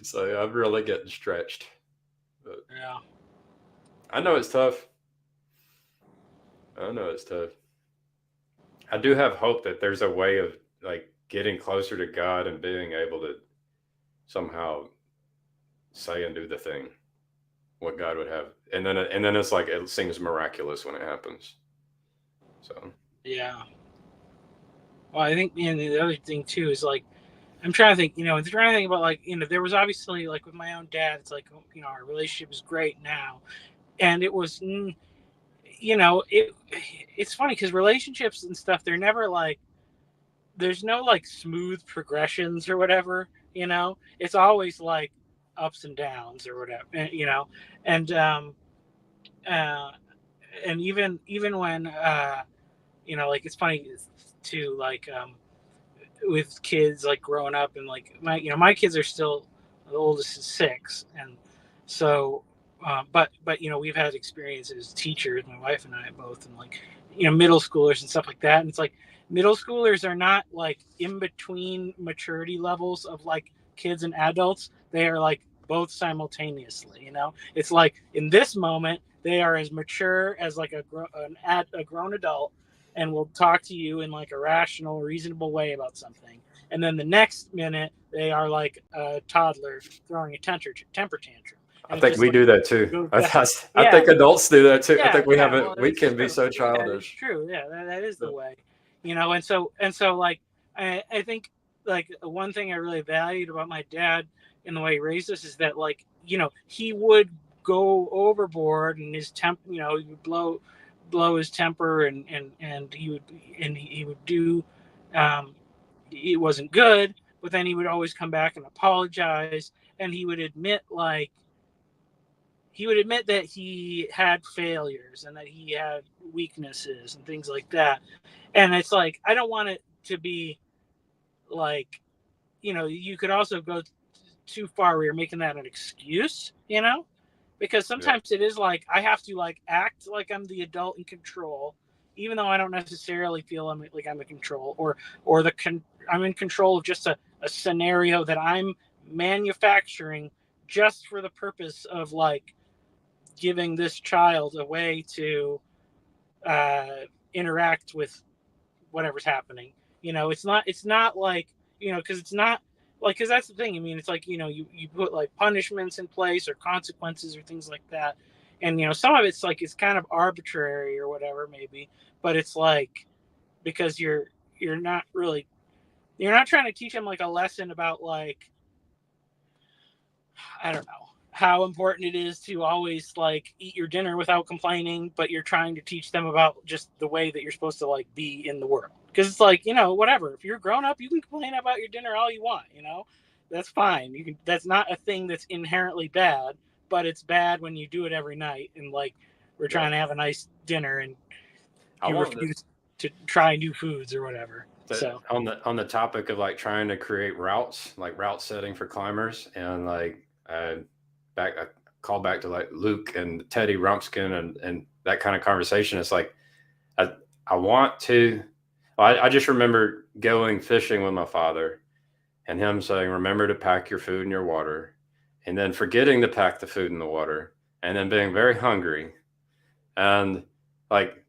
So yeah, I'm really getting stretched. But yeah, I know it's tough. I do have hope that there's a way of, like, getting closer to God and being able to somehow say and do the thing what God would have, and then it's like it seems miraculous when it happens. So yeah. Well, I think, the other thing too is, like, I'm trying to think, about, like, there was obviously, like, with my own dad, it's like, our relationship is great now, and it was, it's funny because relationships and stuff, they're never like, there's no, like, smooth progressions or whatever. It's always like ups and downs or whatever. And uh, and even when like, it's funny too, like, with kids, like, growing up, and, like, my kids are still, the oldest is 6, and so but we've had experiences as teachers, my wife and I both, and, like, middle schoolers and stuff like that, and it's like middle schoolers are not, like, in between maturity levels of, like, kids and adults. They are, like, both simultaneously. It's like, in this moment they are as mature as, like, a grown adult, and will talk to you in, like, a rational, reasonable way about something. And then the next minute, they are like a toddler throwing a temper tantrum. I And think we do that too. I think adults do that too. I think we have it. Well, We that's can be true. so That is childish. true. Yeah, that is the way. And so, like, I think, like, one thing I really valued about my dad in the way he raised us is that, like, he would go overboard, and his he would blow his temper, and he would do, um, it wasn't good, but then he would always come back and apologize, and he would admit that he had failures and that he had weaknesses and things like that. And it's like, I don't want it to be like, you could also go too far where you're making that an excuse, because sometimes it is like, I have to, like, act like I'm the adult in control, even though I don't necessarily feel I'm in control, or I'm in control of just a scenario that I'm manufacturing just for the purpose of like giving this child a way to interact with whatever's happening. It's not like, because it's not like, because that's the thing. I mean, it's like, you put like punishments in place or consequences or things like that. And, some of it's like, it's kind of arbitrary or whatever, maybe, but it's like, because you're not really, you're not trying to teach them like a lesson about like, I don't know, how important it is to always like eat your dinner without complaining, but you're trying to teach them about just the way that you're supposed to like be in the world. Because it's like, whatever. If you're grown up, you can complain about your dinner all you want, that's fine. You can, that's not a thing that's inherently bad, but it's bad when you do it every night. And like, we're trying to have a nice dinner and you refuse to try new foods or whatever. So on the topic of like trying to create routes, like route setting for climbers, and like I call back to like Luke and Teddy Rumpskin and that kind of conversation. It's like I want to. I just remember going fishing with my father, and him saying, "Remember to pack your food and your water," and then forgetting to pack the food and the water, and then being very hungry, and like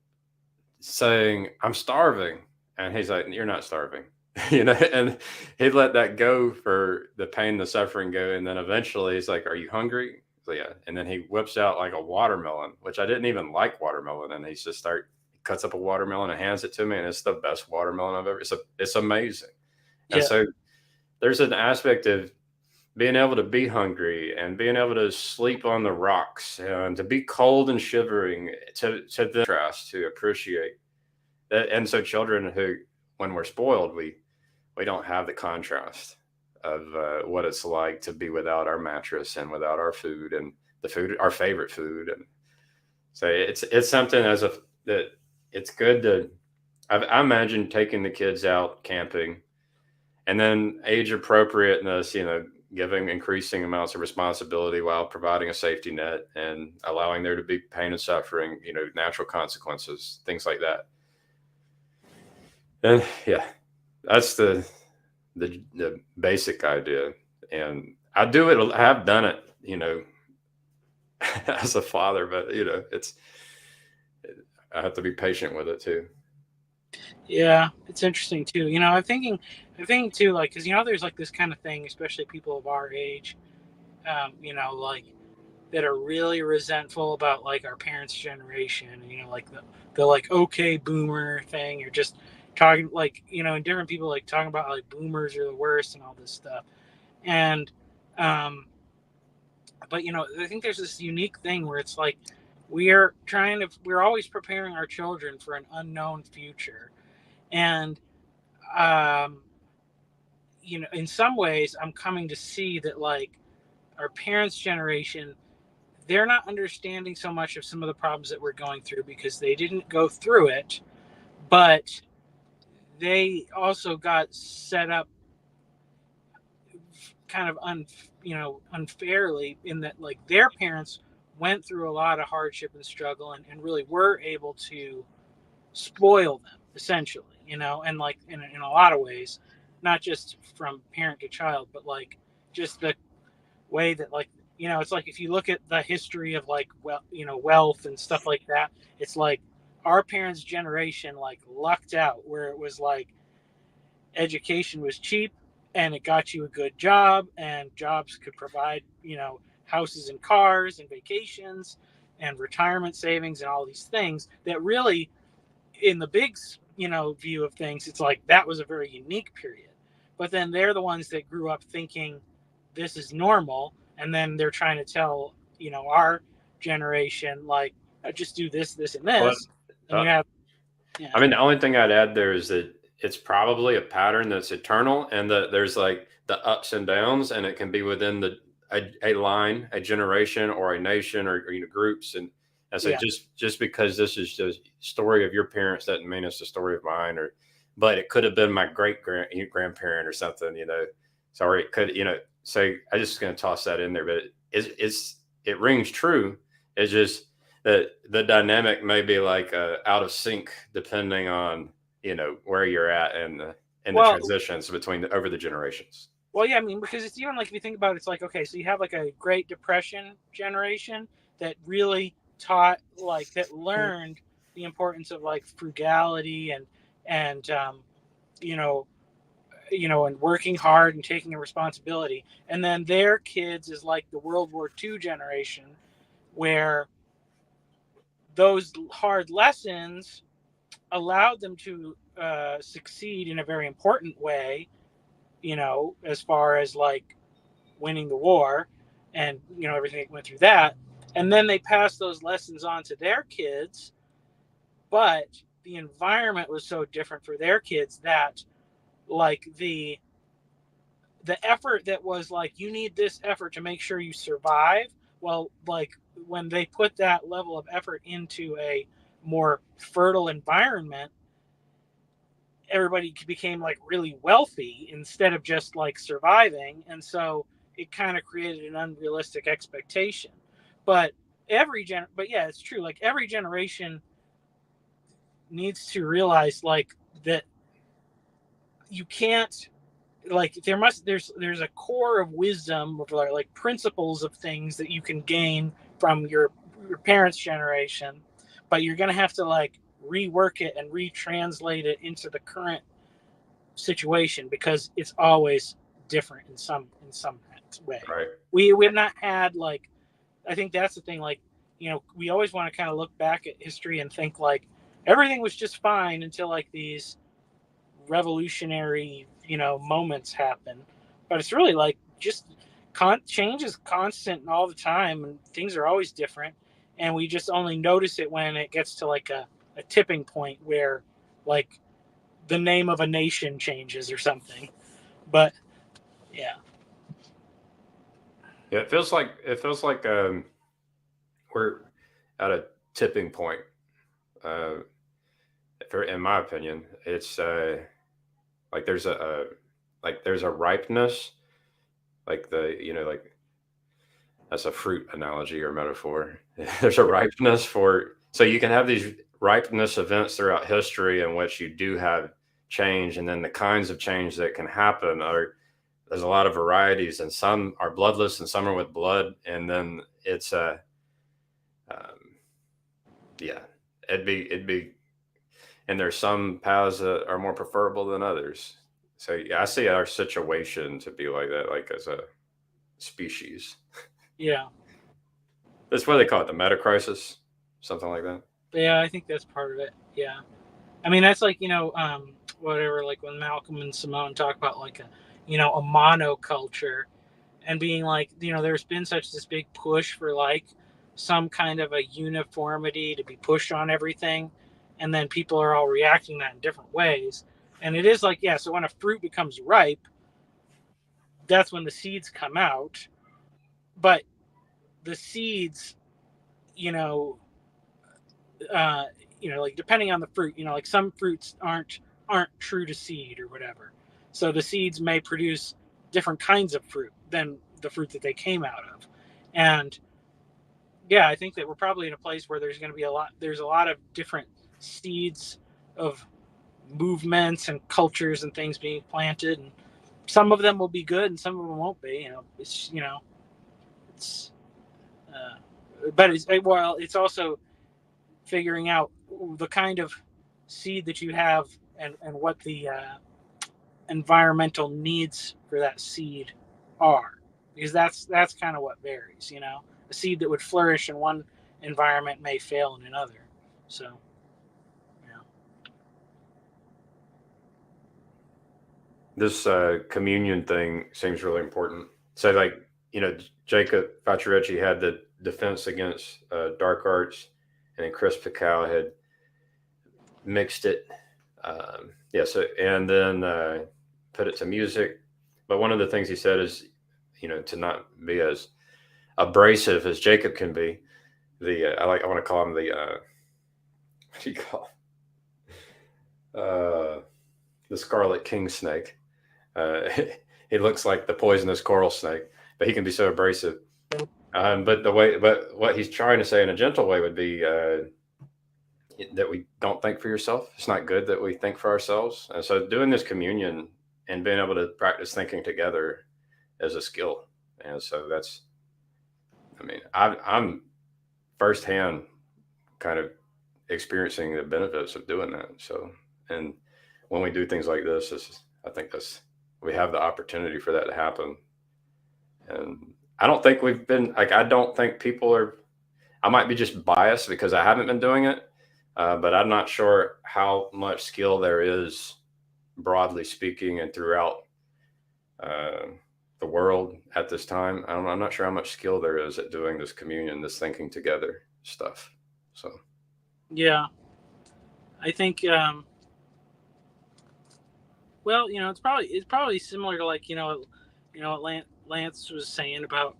saying, "I'm starving." And he's like, "You're not starving," and he'd let that go for the pain, the suffering go. And then eventually he's like, "Are you hungry?" So, yeah. And then he whips out like a watermelon, which I didn't even like watermelon. And he cuts up a watermelon and hands it to me. And it's the best watermelon I've ever, it's amazing. And so there's an aspect of being able to be hungry and being able to sleep on the rocks and to be cold and shivering, to the contrast, to appreciate that. And so children who, when we're spoiled, we don't have the contrast of what it's like to be without our mattress and without our food, and the food, our favorite food. And so it's something that it's good to, I imagine taking the kids out camping, and then age appropriateness, giving increasing amounts of responsibility while providing a safety net and allowing there to be pain and suffering, natural consequences, things like that. And yeah, that's the basic idea. And I do it. I have done it, as a father, but I have to be patient with it too. Yeah, it's interesting too. I'm thinking too, like, because there's like this kind of thing, especially people of our age, like that are really resentful about like our parents' generation, like the like okay boomer thing, or just talking like, and different people like talking about like boomers are the worst and all this stuff. And but I think there's this unique thing where it's like we're always preparing our children for an unknown future. And in some ways I'm coming to see that like our parents' generation, they're not understanding so much of some of the problems that we're going through because they didn't go through it, but they also got set up kind of unfairly, in that like their parents went through a lot of hardship and struggle, and really were able to spoil them essentially, and like in a lot of ways, not just from parent to child, but like just the way that like, it's like if you look at the history of like, wealth and stuff like that, it's like our parents' generation like lucked out where it was like education was cheap and it got you a good job, and jobs could provide, houses and cars and vacations and retirement savings and all these things that really, in the big, view of things, it's like that was a very unique period. But then they're the ones that grew up thinking this is normal, and then they're trying to tell, our generation like, just do this, this, and this. And you have, I mean, the only thing I'd add there is that it's probably a pattern that's eternal, and that there's like the ups and downs, and it can be within a line, a generation, or a nation, or groups. And so just because this is the story of your parents doesn't mean it's the story of mine, but it could have been my great grandparent or something, Sorry, it could, so I just going to toss that in there, but it rings true. It's just the dynamic may be like out of sync depending on where you're at and the transitions between over the generations. Well, yeah, I mean, because it's even like if you think about it, it's like, okay, so you have like a Great Depression generation that really taught that learned the importance of like frugality and and working hard and taking a responsibility. And then their kids is like the World War II generation, where those hard lessons allowed them to succeed in a very important way, as far as like winning the war and, everything that went through that. And then they passed those lessons on to their kids. But the environment was so different for their kids that like the effort that was like, you need this effort to make sure you survive. Well, like when they put that level of effort into a more fertile environment, everybody became like really wealthy instead of just like surviving. And so it kind of created an unrealistic expectation. But but yeah, it's true. Like every generation needs to realize like that you can't like there's a core of wisdom of like principles of things that you can gain from your parents' generation, but you're gonna have to like rework it and retranslate it into the current situation because it's always different in some way. Right. We have not had like, I think that's the thing, like, we always want to kind of look back at history and think like everything was just fine until like these revolutionary moments happen, but it's really like just change is constant all the time and things are always different, and we just only notice it when it gets to like a tipping point where like the name of a nation changes or something. But yeah, it feels like we're at a tipping point. In my opinion, it's like there's a ripeness, like that's a fruit analogy or metaphor. There's a ripeness so you can have these ripeness events throughout history in which you do have change, and then the kinds of change that can happen there's a lot of varieties, and some are bloodless and some are with blood, and then it's yeah, it'd be and there's some paths that are more preferable than others. So yeah, I see our situation to be like that, like as a species. Yeah. That's what they call it, the meta crisis, something like that. Yeah, I think that's part of it. Yeah. I mean, that's like, whatever, like when Malcolm and Simone talk about like a monoculture and being like, there's been such this big push for like some kind of a uniformity to be pushed on everything. And then people are all reacting that in different ways. And it is like, yeah, so when a fruit becomes ripe, that's when the seeds come out. But the seeds, like depending on the fruit, like some fruits aren't true to seed or whatever. So the seeds may produce different kinds of fruit than the fruit that they came out of. And yeah, I think that we're probably in a place where there's a lot of different seeds of movements and cultures and things being planted, and some of them will be good and some of them won't be. It's but it's also figuring out the kind of seed that you have and what the environmental needs for that seed are, because that's kind of what varies. A seed that would flourish in one environment may fail in another. So This communion thing seems really important. So like, Jacob Faccirecci had the defense against dark arts, and then Chris Picau had mixed it. So and then put it to music. But one of the things he said is, to not be as abrasive as Jacob can be. I want to call him the what do you call the Scarlet King snake. He looks like the poisonous coral snake, but he can be so abrasive. But what he's trying to say in a gentle way would be that we don't think for yourself. It's not good that we think for ourselves. And so doing this communion and being able to practice thinking together is a skill. And so that's, I mean, I'm firsthand kind of experiencing the benefits of doing that. So, and when we do things like this, I think we have the opportunity for that to happen. And I don't think we've been like, I don't think people are, I might be just biased because I haven't been doing it. But I'm not sure how much skill there is, broadly speaking, and throughout the world at this time. I'm not sure how much skill there is at doing this communion, this thinking together stuff. So, yeah, I think. Well, it's probably similar to like what Lance was saying about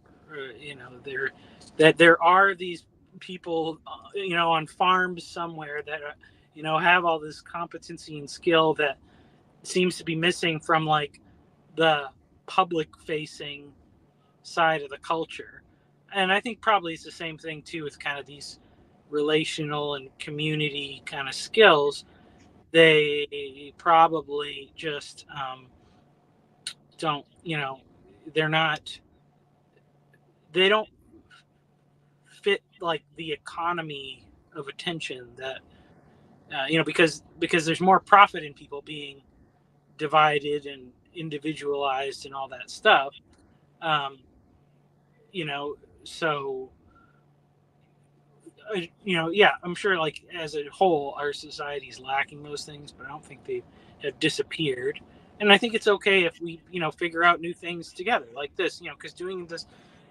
there are these people on farms somewhere that have all this competency and skill that seems to be missing from like the public facing side of the culture. And I think probably it's the same thing too with kind of these relational and community kind of skills. They probably just don't, they're not, they don't fit like the economy of attention that, because there's more profit in people being divided and individualized and all that stuff. Um, so, yeah, I'm sure like as a whole, our society's lacking those things, but I don't think they have disappeared. And I think it's okay if we, figure out new things together like this, because doing this,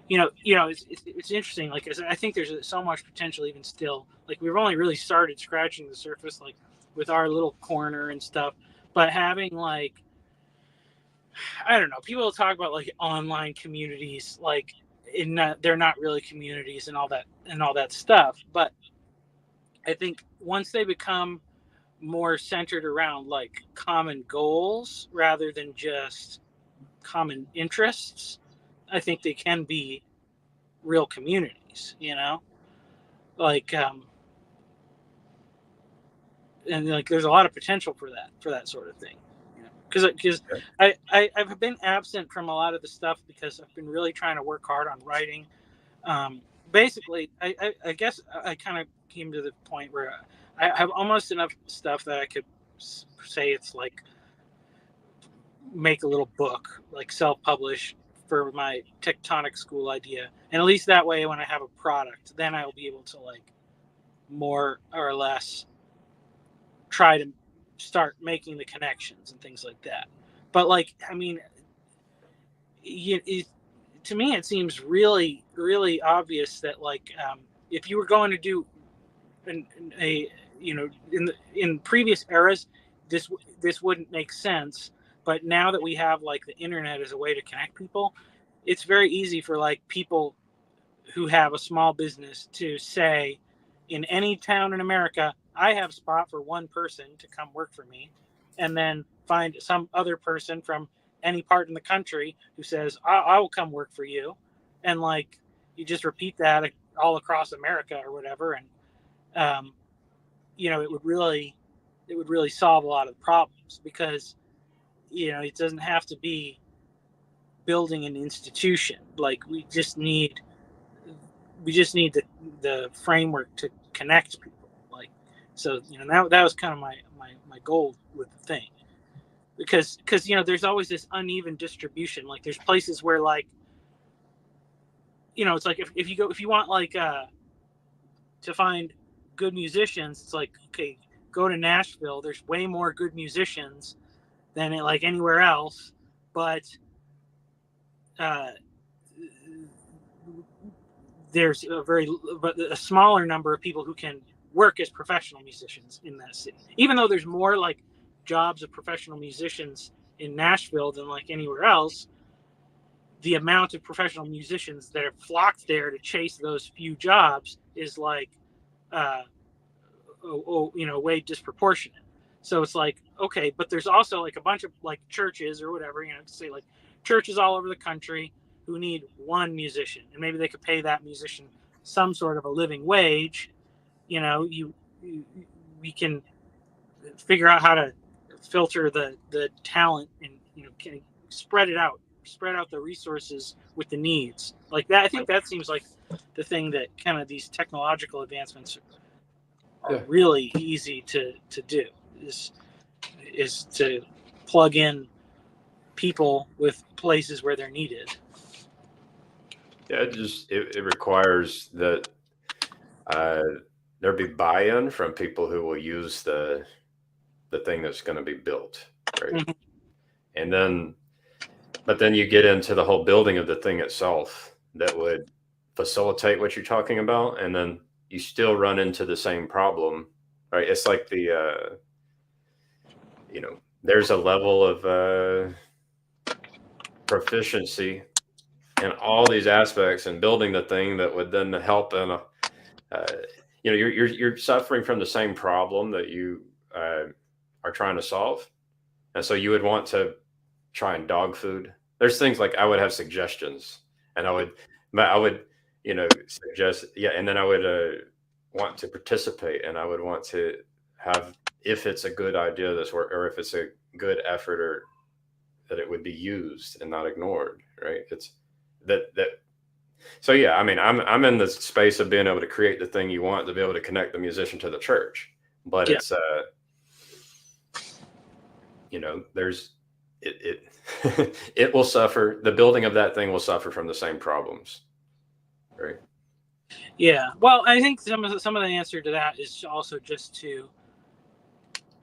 it's interesting. Like, I think there's so much potential even still. Like, we've only really started scratching the surface, like with our little corner and stuff. But having like, I don't know, people talk about like online communities, like they're not really communities and all that stuff. But I think once they become more centered around like common goals rather than just common interests, I think they can be real communities, like and like there's a lot of potential for that sort of thing, because I've been absent from a lot of the stuff because I've been really trying to work hard on writing. Basically, I guess I kind of came to the point where I have almost enough stuff that I could say it's like make a little book, like self-publish for my tectonic school idea. And at least that way, when I have a product, then I'll be able to like more or less try to start making the connections and things like that. But like, I mean, to me, it seems really, really obvious that like, if you were going to do in previous eras, this wouldn't make sense. But now that we have like the internet as a way to connect people, it's very easy for like people who have a small business to say, in any town in America, I have a spot for one person to come work for me, and then find some other person from any part in the country who says, I will come work for you. And like, you just repeat that all across America or whatever. And, it would really solve a lot of the problems, because, it doesn't have to be building an institution. Like, we just need the framework to connect people. Like, so that was kind of my goal with the thing, because there's always this uneven distribution. Like, there's places where like, it's like if you want like to find good musicians, it's like, okay, go to Nashville. There's way more good musicians than like anywhere else, but there's a smaller number of people who can work as professional musicians in that city. Even though there's more like jobs of professional musicians in Nashville than like anywhere else, the amount of professional musicians that have flocked there to chase those few jobs is like, way disproportionate. So it's like, okay, but there's also like a bunch of like churches or whatever, say like churches all over the country who need one musician, and maybe they could pay that musician some sort of a living wage. We can figure out how to filter the talent and kind of spread out the resources with the needs like that. I think that seems like the thing that kind of these technological advancements are really easy to do is to plug in people with places where they're needed. Yeah, it requires that there be buy-in from people who will use the thing that's going to be built, right? Mm-hmm. And then you get into the whole building of the thing itself that would facilitate what you're talking about, and then you still run into the same problem, right? It's like there's a level of proficiency in all these aspects and building the thing that would then help in you're suffering from the same problem that you are trying to solve, and so you would want to try and dog food. There's things like I would have suggestions, and I would suggest, and then I would want to participate, and I would want to have, if it's a good idea this work, or if it's a good effort, or that it would be used and not ignored, right? It's that. So yeah, I mean, I'm in the space of being able to create the thing you want to be able to connect the musician to the church, but it's there's it it will suffer. The building of that thing will suffer from the same problems, right? Yeah. Well, I think some of the answer to that is also just to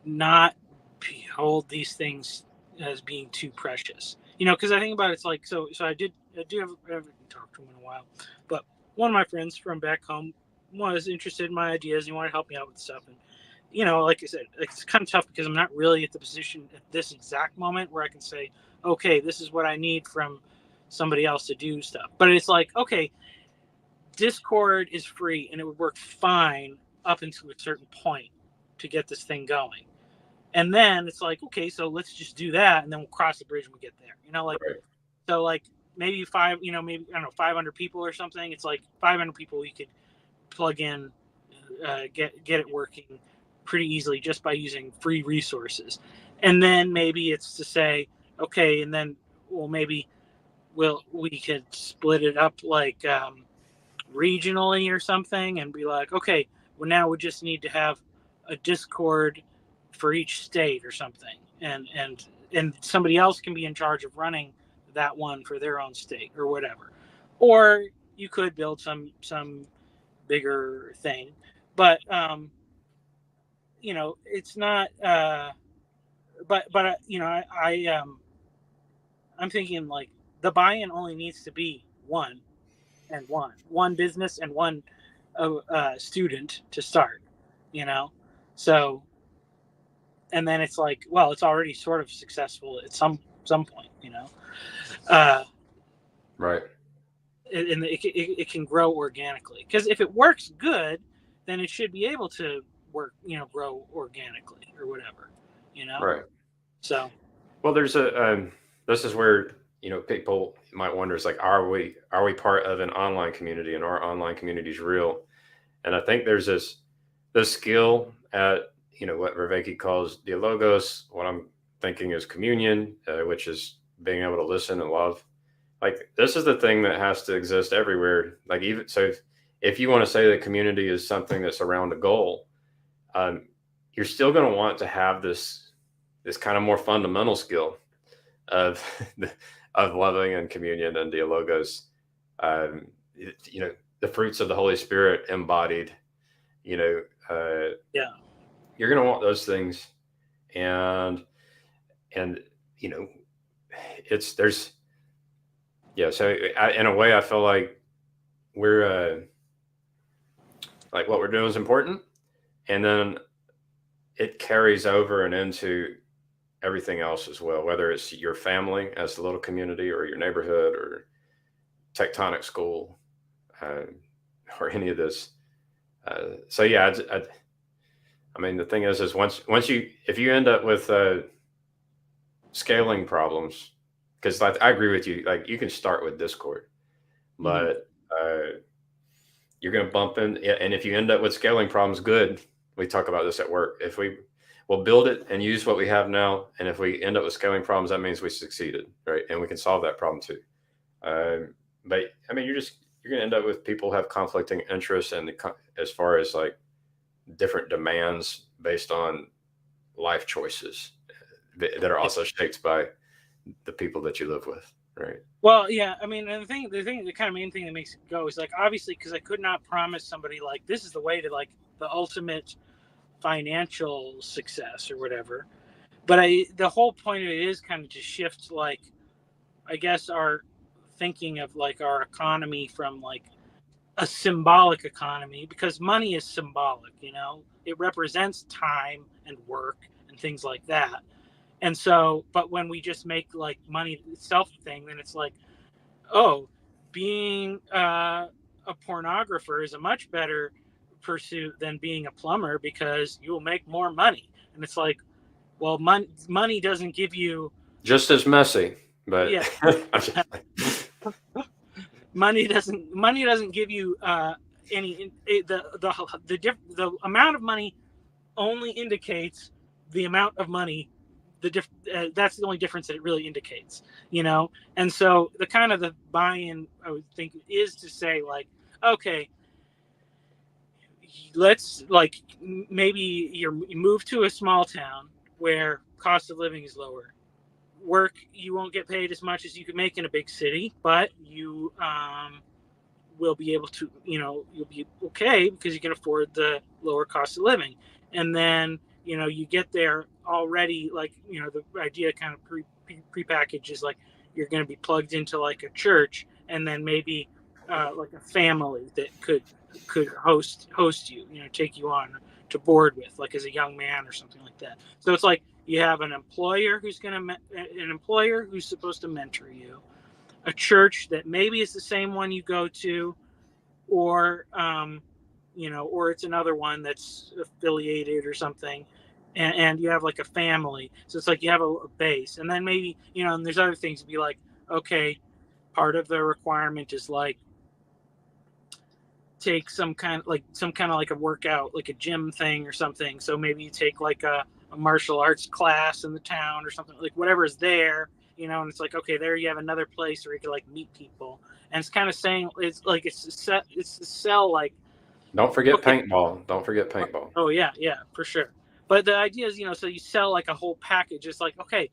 not behold these things as being too precious. Because I think about it's like so I do haven't talked to him in a while, but one of my friends from back home was interested in my ideas. He wanted to help me out with stuff, and like I said, it's kind of tough because I'm not really at the position at this exact moment where I can say, okay, this is what I need from somebody else to do stuff. But it's like, okay, Discord is free and it would work fine up until a certain point to get this thing going. And then it's like, okay, so let's just do that, and then we'll cross the bridge when we get there. Right. So like maybe 500 people or something. It's like 500 people you could plug in, get it working pretty easily just by using free resources. And then maybe it's to say, okay, and then maybe we could split it up like regionally or something, and be like, okay, well now we just need to have a Discord for each state or something, and somebody else can be in charge of running that one for their own state or whatever. Or you could build some bigger thing, but it's not I'm thinking like the buy-in only needs to be one business and one student to start, so, and then it's like, well, it's already sort of successful at some point, right. And it can grow organically, because if it works good, then it should be able to work, grow organically or whatever, Right. So, well, there's this is where people might wonder, is like, are we part of an online community, and our online community is real? And I think there's this skill at what Vervaeke calls dialogos. What I'm thinking is communion, which is being able to listen and love. Like, this is the thing that has to exist everywhere. Like, even so, if you want to say that community is something that's around a goal, you're still going to want to have this kind of more fundamental skill of of loving and communion and dialogos. The fruits of the Holy Spirit embodied. You're going to want those things, and there's. Yeah, so in a way, I feel like we're like what we're doing is important, and then it carries over and into everything else as well, whether it's your family as a little community, or your neighborhood, or tectonic school, or any of this. So yeah, I mean, the thing is once if you end up with scaling problems, because I agree with you. Like, you can start with Discord, but you're going to bump in, and if you end up with scaling problems, good. We talk about this at work. If we'll build it and use what we have now, and if we end up with scaling problems, that means we succeeded, right? And we can solve that problem too. But I mean, you're going to end up with people who have conflicting interests, and as far as like different demands based on life choices that are also shaped by the people that you live with, right? Well, yeah, I mean, and the kind of main thing that makes it go is like, obviously, because I could not promise somebody like this is the way to like the ultimate financial success or whatever. But the whole point of it is kind of to shift, like, I guess, our thinking of like our economy from like a symbolic economy, because money is symbolic, it represents time and work and things like that. And so, but when we just make like money itself a thing, then it's like, oh, being a pornographer is a much better pursuit than being a plumber because you will make more money. And it's like, well, money doesn't give you just as messy, but yeah. money doesn't give you any the amount of money only indicates the amount of money that's the only difference that it really indicates, and so the kind of the buy-in I would think is to say like, okay, let's like maybe you move to a small town where cost of living is lower. Work, you won't get paid as much as you could make in a big city, but you will be able to, you'll be okay because you can afford the lower cost of living. And then, you get there already, like, the idea kind of pre-packaged is like you're going to be plugged into like a church, and then maybe like a family that could host you, take you on to board with, like as a young man or something like that. So it's like you have an employer who's supposed to mentor you, a church that maybe is the same one you go to, or or it's another one that's affiliated or something, and you have like a family. So it's like you have a base, and then maybe and there's other things to be like, okay, part of the requirement is like take some kind of like a workout, like a gym thing or something. So maybe you take like a martial arts class in the town or something, like whatever's there, and it's like, okay, there you have another place where you can like meet people. And it's kind of saying it's like it's to sell like, don't forget okay, paintball. Oh yeah, for sure. But the idea is, so you sell like a whole package. It's like, okay,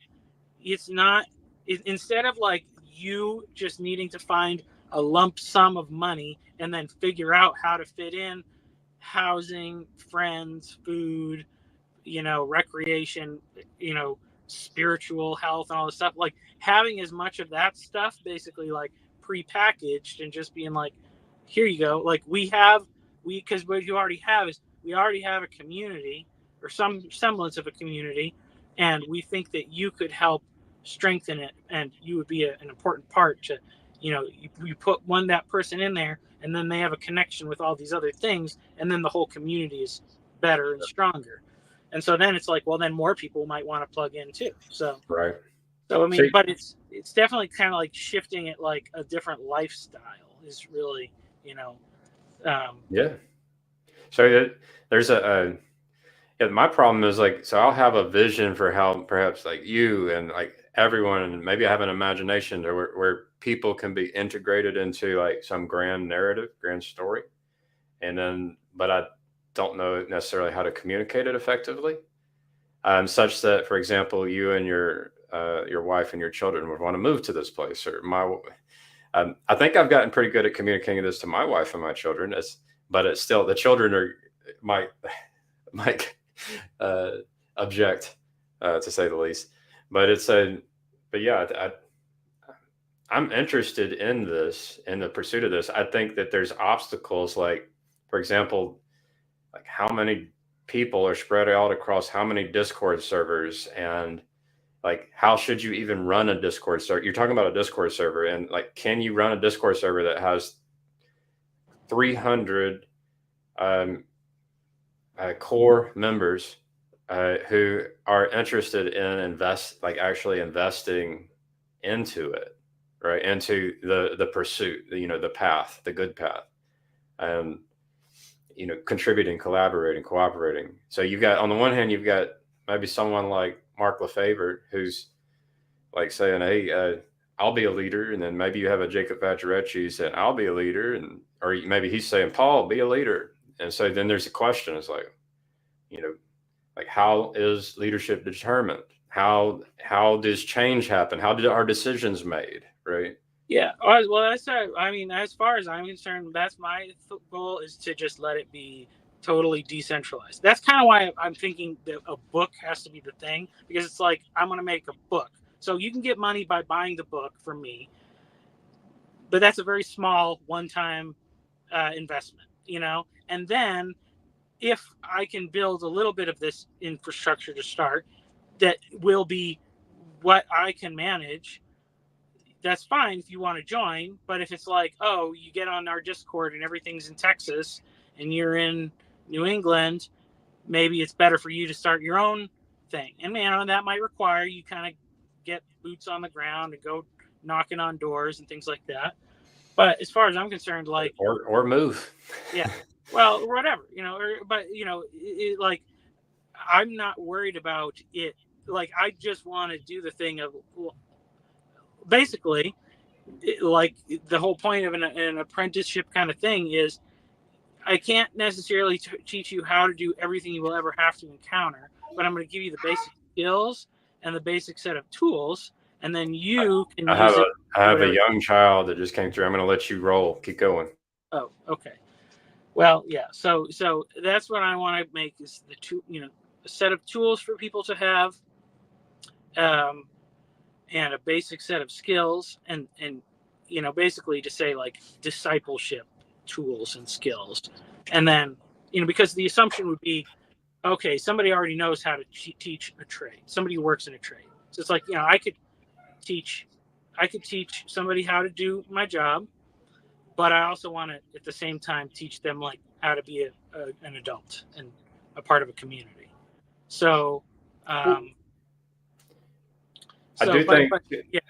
it's not instead of like you just needing to find a lump sum of money and then figure out how to fit in housing, friends, food, recreation, spiritual health and all this stuff, like having as much of that stuff basically like pre-packaged and just being like, here you go. Like because what you already have is we already have a community or some semblance of a community, and we think that you could help strengthen it, and you would be an important part to, you put that person in there, and then they have a connection with all these other things, and then the whole community is better and stronger. And so then it's like, well, then more people might want to plug in too. So right. So I mean, but it's definitely kind of like shifting it, like a different lifestyle is really, yeah. So there's my problem is like, so I'll have a vision for how perhaps like you and like everyone, and maybe I have an imagination where people can be integrated into like some grand narrative, grand story. And then, but I don't know necessarily how to communicate it effectively. Such that, for example, you and your wife and your children would want to move to this place, or I think I've gotten pretty good at communicating this to my wife and my children. But it's still, the children might object, to say the least. But yeah, I'm interested in this, in the pursuit of this. I think that there's obstacles, like, for example, like how many people are spread out across how many Discord servers, and like how should you even run a Discord server? You're talking about a Discord server, and like, can you run a Discord server that has 300 core members who are interested in actually investing into it, right? Into the pursuit, the path, the good path, and contributing, collaborating, cooperating. So you've got, on the one hand, you've got maybe someone like Mark Lefebvre who's like saying, "Hey, I'll be a leader," and then maybe you have a Jacob Vaccarecci saying, "I'll be a leader," and or maybe he's saying, "Paul, be a leader." And so then there's a question: it's like, like, how is leadership determined? How does change happen? How did our decisions made? Right? Yeah. Well, I mean, as far as I'm concerned, that's my goal, is to just let it be totally decentralized. That's kind of why I'm thinking that a book has to be the thing, because it's like, I'm going to make a book. So you can get money by buying the book from me, but that's a very small one-time investment, and then if I can build a little bit of this infrastructure to start, that will be what I can manage, that's fine if you want to join. But if it's like, oh, you get on our Discord and everything's in Texas and you're in New England, maybe it's better for you to start your own thing. And that might require you kind of get boots on the ground and go knocking on doors and things like that. But as far as I'm concerned, like, or move. Yeah. Well, whatever, but like, I'm not worried about it. Like, I just want to do the thing of, basically, like, the whole point of an apprenticeship kind of thing is, I can't necessarily teach you how to do everything you will ever have to encounter, but I'm going to give you the basic skills and the basic set of tools, and then you can use it. I have a young child that just came through. I'm going to let you roll. Keep going. Oh, okay. Well, yeah. So that's what I want to make, is the two, a set of tools for people to have, and a basic set of skills, and basically to say, like, discipleship tools and skills, and then because the assumption would be, okay, somebody already knows how to teach a trade. Somebody who works in a trade. So it's like, I could teach somebody how to do my job, but I also want to at the same time teach them, like, how to be an adult and a part of a community. So, I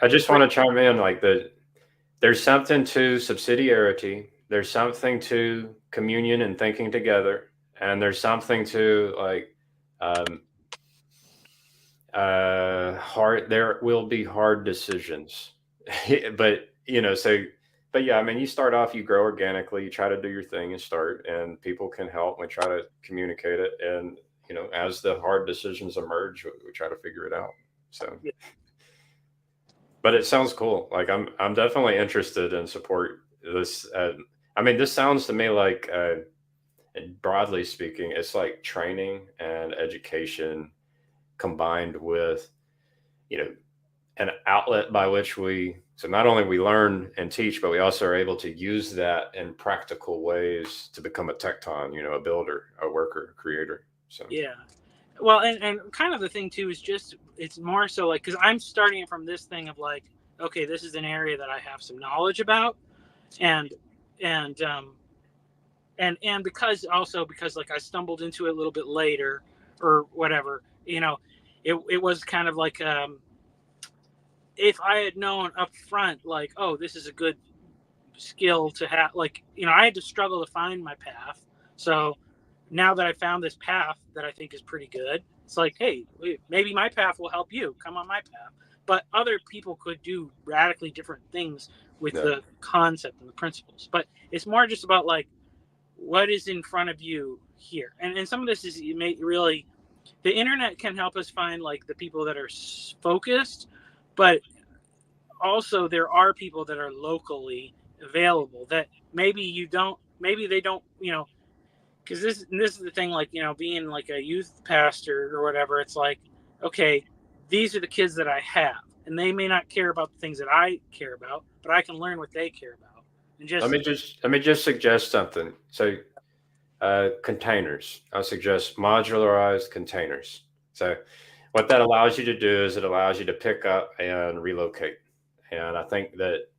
just want to chime in, like, there's something to subsidiarity. There's something to communion and thinking together, and there's something to, like, hard. There will be hard decisions, but But yeah, I mean, you start off, you grow organically, you try to do your thing and start, and people can help. We try to communicate it. And, as the hard decisions emerge, we try to figure it out. So, but it sounds cool. Like, I'm definitely interested in support this. I mean, this sounds to me like, broadly speaking, it's like training and education combined with, an outlet by which so not only we learn and teach, but we also are able to use that in practical ways to become a tecton, a builder, a worker, a creator. So yeah. Well, and kind of the thing too is just, it's more so like, because I'm starting it from this thing of, like, okay, this is an area that I have some knowledge about, and because like, I stumbled into it a little bit later or whatever, it was kind of like, if I had known up front, like, oh, this is a good skill to have, like, I had to struggle to find my path. So now that I found this path that I think is pretty good, it's like, hey, maybe my path will help you. Come on my path. But other people could do radically different things with the concept and the principles. But it's more just about, like, what is in front of you here. And some of this is really, the internet can help us find, like, the people that are focused, but also there are people that are locally available that maybe they don't, because this is the thing, like, being like a youth pastor or whatever, it's like, okay, these are the kids that I have, and they may not care about the things that I care about, but I can learn what they care about. And let me just suggest something. So, containers. I'll suggest modularized containers. So what that allows you to do is it allows you to pick up and relocate. And I think that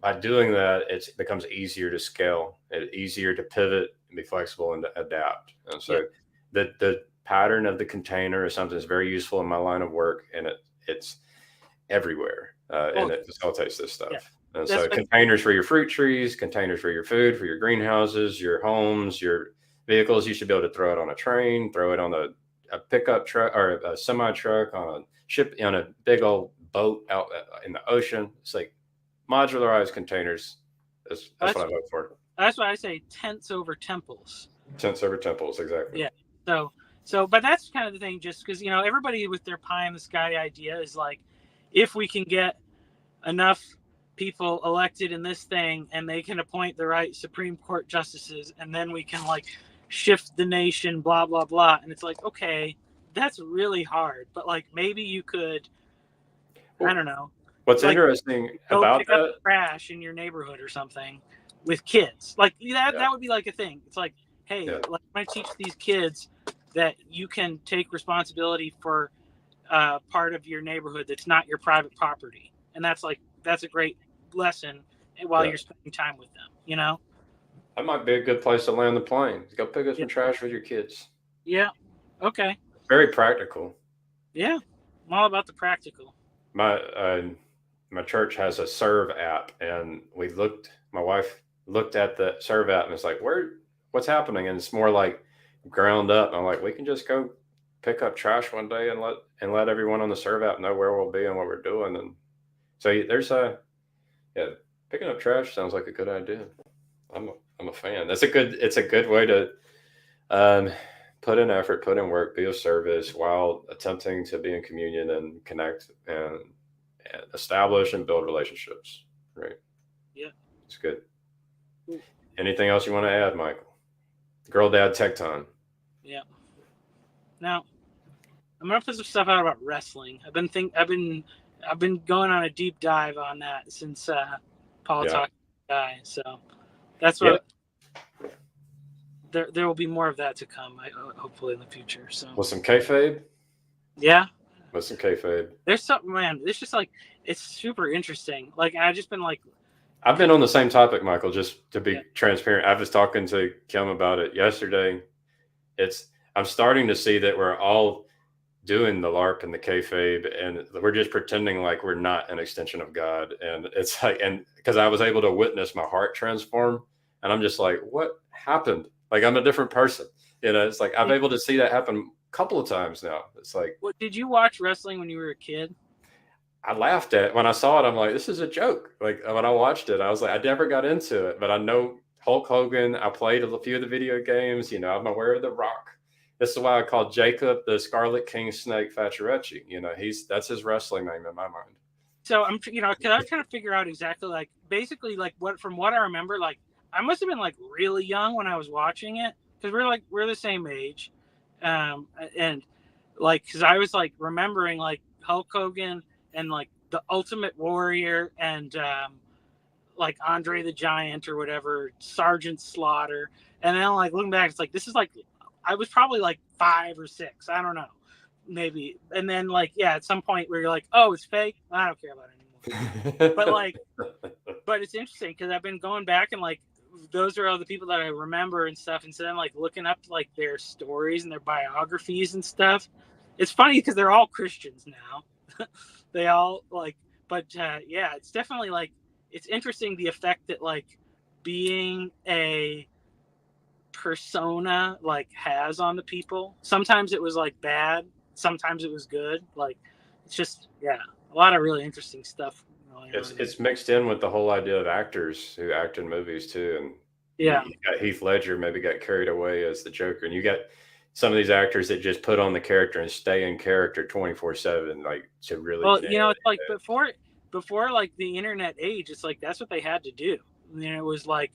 by doing that, it becomes easier to scale, easier to pivot, and be flexible, and to adapt. And so the pattern of the container is something that's very useful in my line of work, and it's everywhere. and it facilitates this stuff. Yeah. And so containers for your fruit trees, containers for your food, for your greenhouses, your homes, your vehicles. You should be able to throw it on a train, throw it on a pickup truck or a semi truck, on a ship, on a big old boat out in the ocean. It's like modularized containers. That's what I vote for. That's why I say tents over temples. Tents over temples, exactly. Yeah. But that's kind of the thing, just because, everybody with their pie in the sky idea is like, if we can get enough people elected in this thing and they can appoint the right Supreme Court justices, and then we can like shift the nation, blah, blah, blah. And it's like, okay, that's really hard. But like, maybe you could, I don't know. What's interesting about pick up trash in your neighborhood or something with kids. Like that would be like a thing. It's like, hey, like, I'm going to teach these kids that you can take responsibility for part of your neighborhood that's not your private property. And that's a great lesson while you're spending time with them, That might be a good place to land the plane. Go pick up some trash with your kids. Yeah. Okay. Very practical. Yeah. I'm all about the practical. My church has a Serve app, and my wife looked at the Serve app and it's like, what's happening? And it's more like ground up. And I'm like, we can just go pick up trash one day and let everyone on the Serve app know where we'll be and what we're doing. And so there's picking up trash sounds like a good idea. I'm a fan. It's a good way to put in effort, put in work, be of service while attempting to be in communion and connect and establish and build relationships. Right. Yeah. It's good. Anything else you want to add, Michael? Girl Dad Tecton. Yeah. Now, I'm gonna put some stuff out about wrestling. I've been going on a deep dive on that since Paul talked to the guy. So that's what there will be more of that to come. Hopefully in the future. So with some kayfabe. Yeah. With some kayfabe. There's something, man. It's just like, it's super interesting. Like I've been on the same topic, Michael. Just to be transparent, I was talking to Kim about it yesterday. I'm starting to see that we're all doing the LARP and the kayfabe, and we're just pretending like we're not an extension of God. And it's like, and because I was able to witness my heart transform, and I'm just like, what happened? Like I'm a different person. It's like I'm able to see that happen a couple of times now. It's like, did you watch wrestling when you were a kid? I laughed at it. When I saw it, I'm like, this is a joke. Like when I watched it, I was like, I never got into it, but I know Hulk Hogan. I played a few of the video games. I'm aware of The Rock. This is why I call Jacob the Scarlet King Snake Facciarecci. That's his wrestling name in my mind. So I'm, because I was trying to figure out exactly, like, basically, like, from what I remember, like, I must have been like really young when I was watching it, because we're the same age, and like, because I was like remembering like Hulk Hogan and like the Ultimate Warrior and like Andre the Giant or whatever, Sergeant Slaughter, and then like looking back, it's like this is like I was probably like 5 or 6, I don't know, maybe, and then like at some point where you're like, oh, it's fake, I don't care about it anymore. but it's interesting because I've been going back and like those are all the people that I remember and stuff, and so then like looking up like their stories and their biographies and stuff. It's funny because they're all Christians now. They all like, but it's definitely like, it's interesting the effect that like being a persona like has on the people. Sometimes it was like bad, sometimes it was good. Like it's just a lot of really interesting stuff. It's mixed in with the whole idea of actors who act in movies too, and you got Heath Ledger maybe got carried away as the Joker, and you got some of these actors that just put on the character and stay in character 24/7, like to really. Well, it's like before like the internet age, it's like that's what they had to do. It was like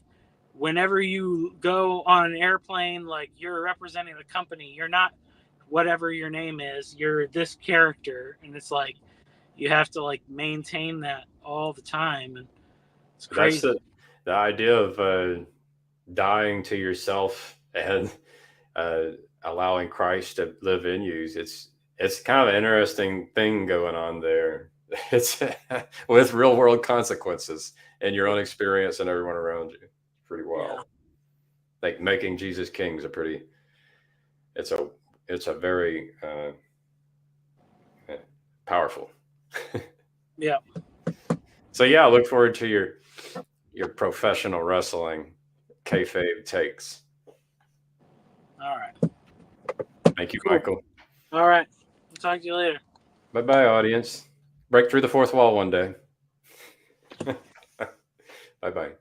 whenever you go on an airplane, like you're representing the company, you're not whatever your name is, you're this character, and it's like you have to like maintain that all the time, and it's crazy. That's the idea of dying to yourself and allowing Christ to live in you. It's kind of an interesting thing going on there. It's with real world consequences and your own experience and everyone around you. It's pretty wild. Yeah. Like making Jesus king is it's a very powerful. Yeah. So yeah, I look forward to your professional wrestling kayfabe takes. All right. Thank you, Cool. Michael. All right. I'll talk to you later. Bye-bye, audience. Break through the fourth wall one day. Bye-bye.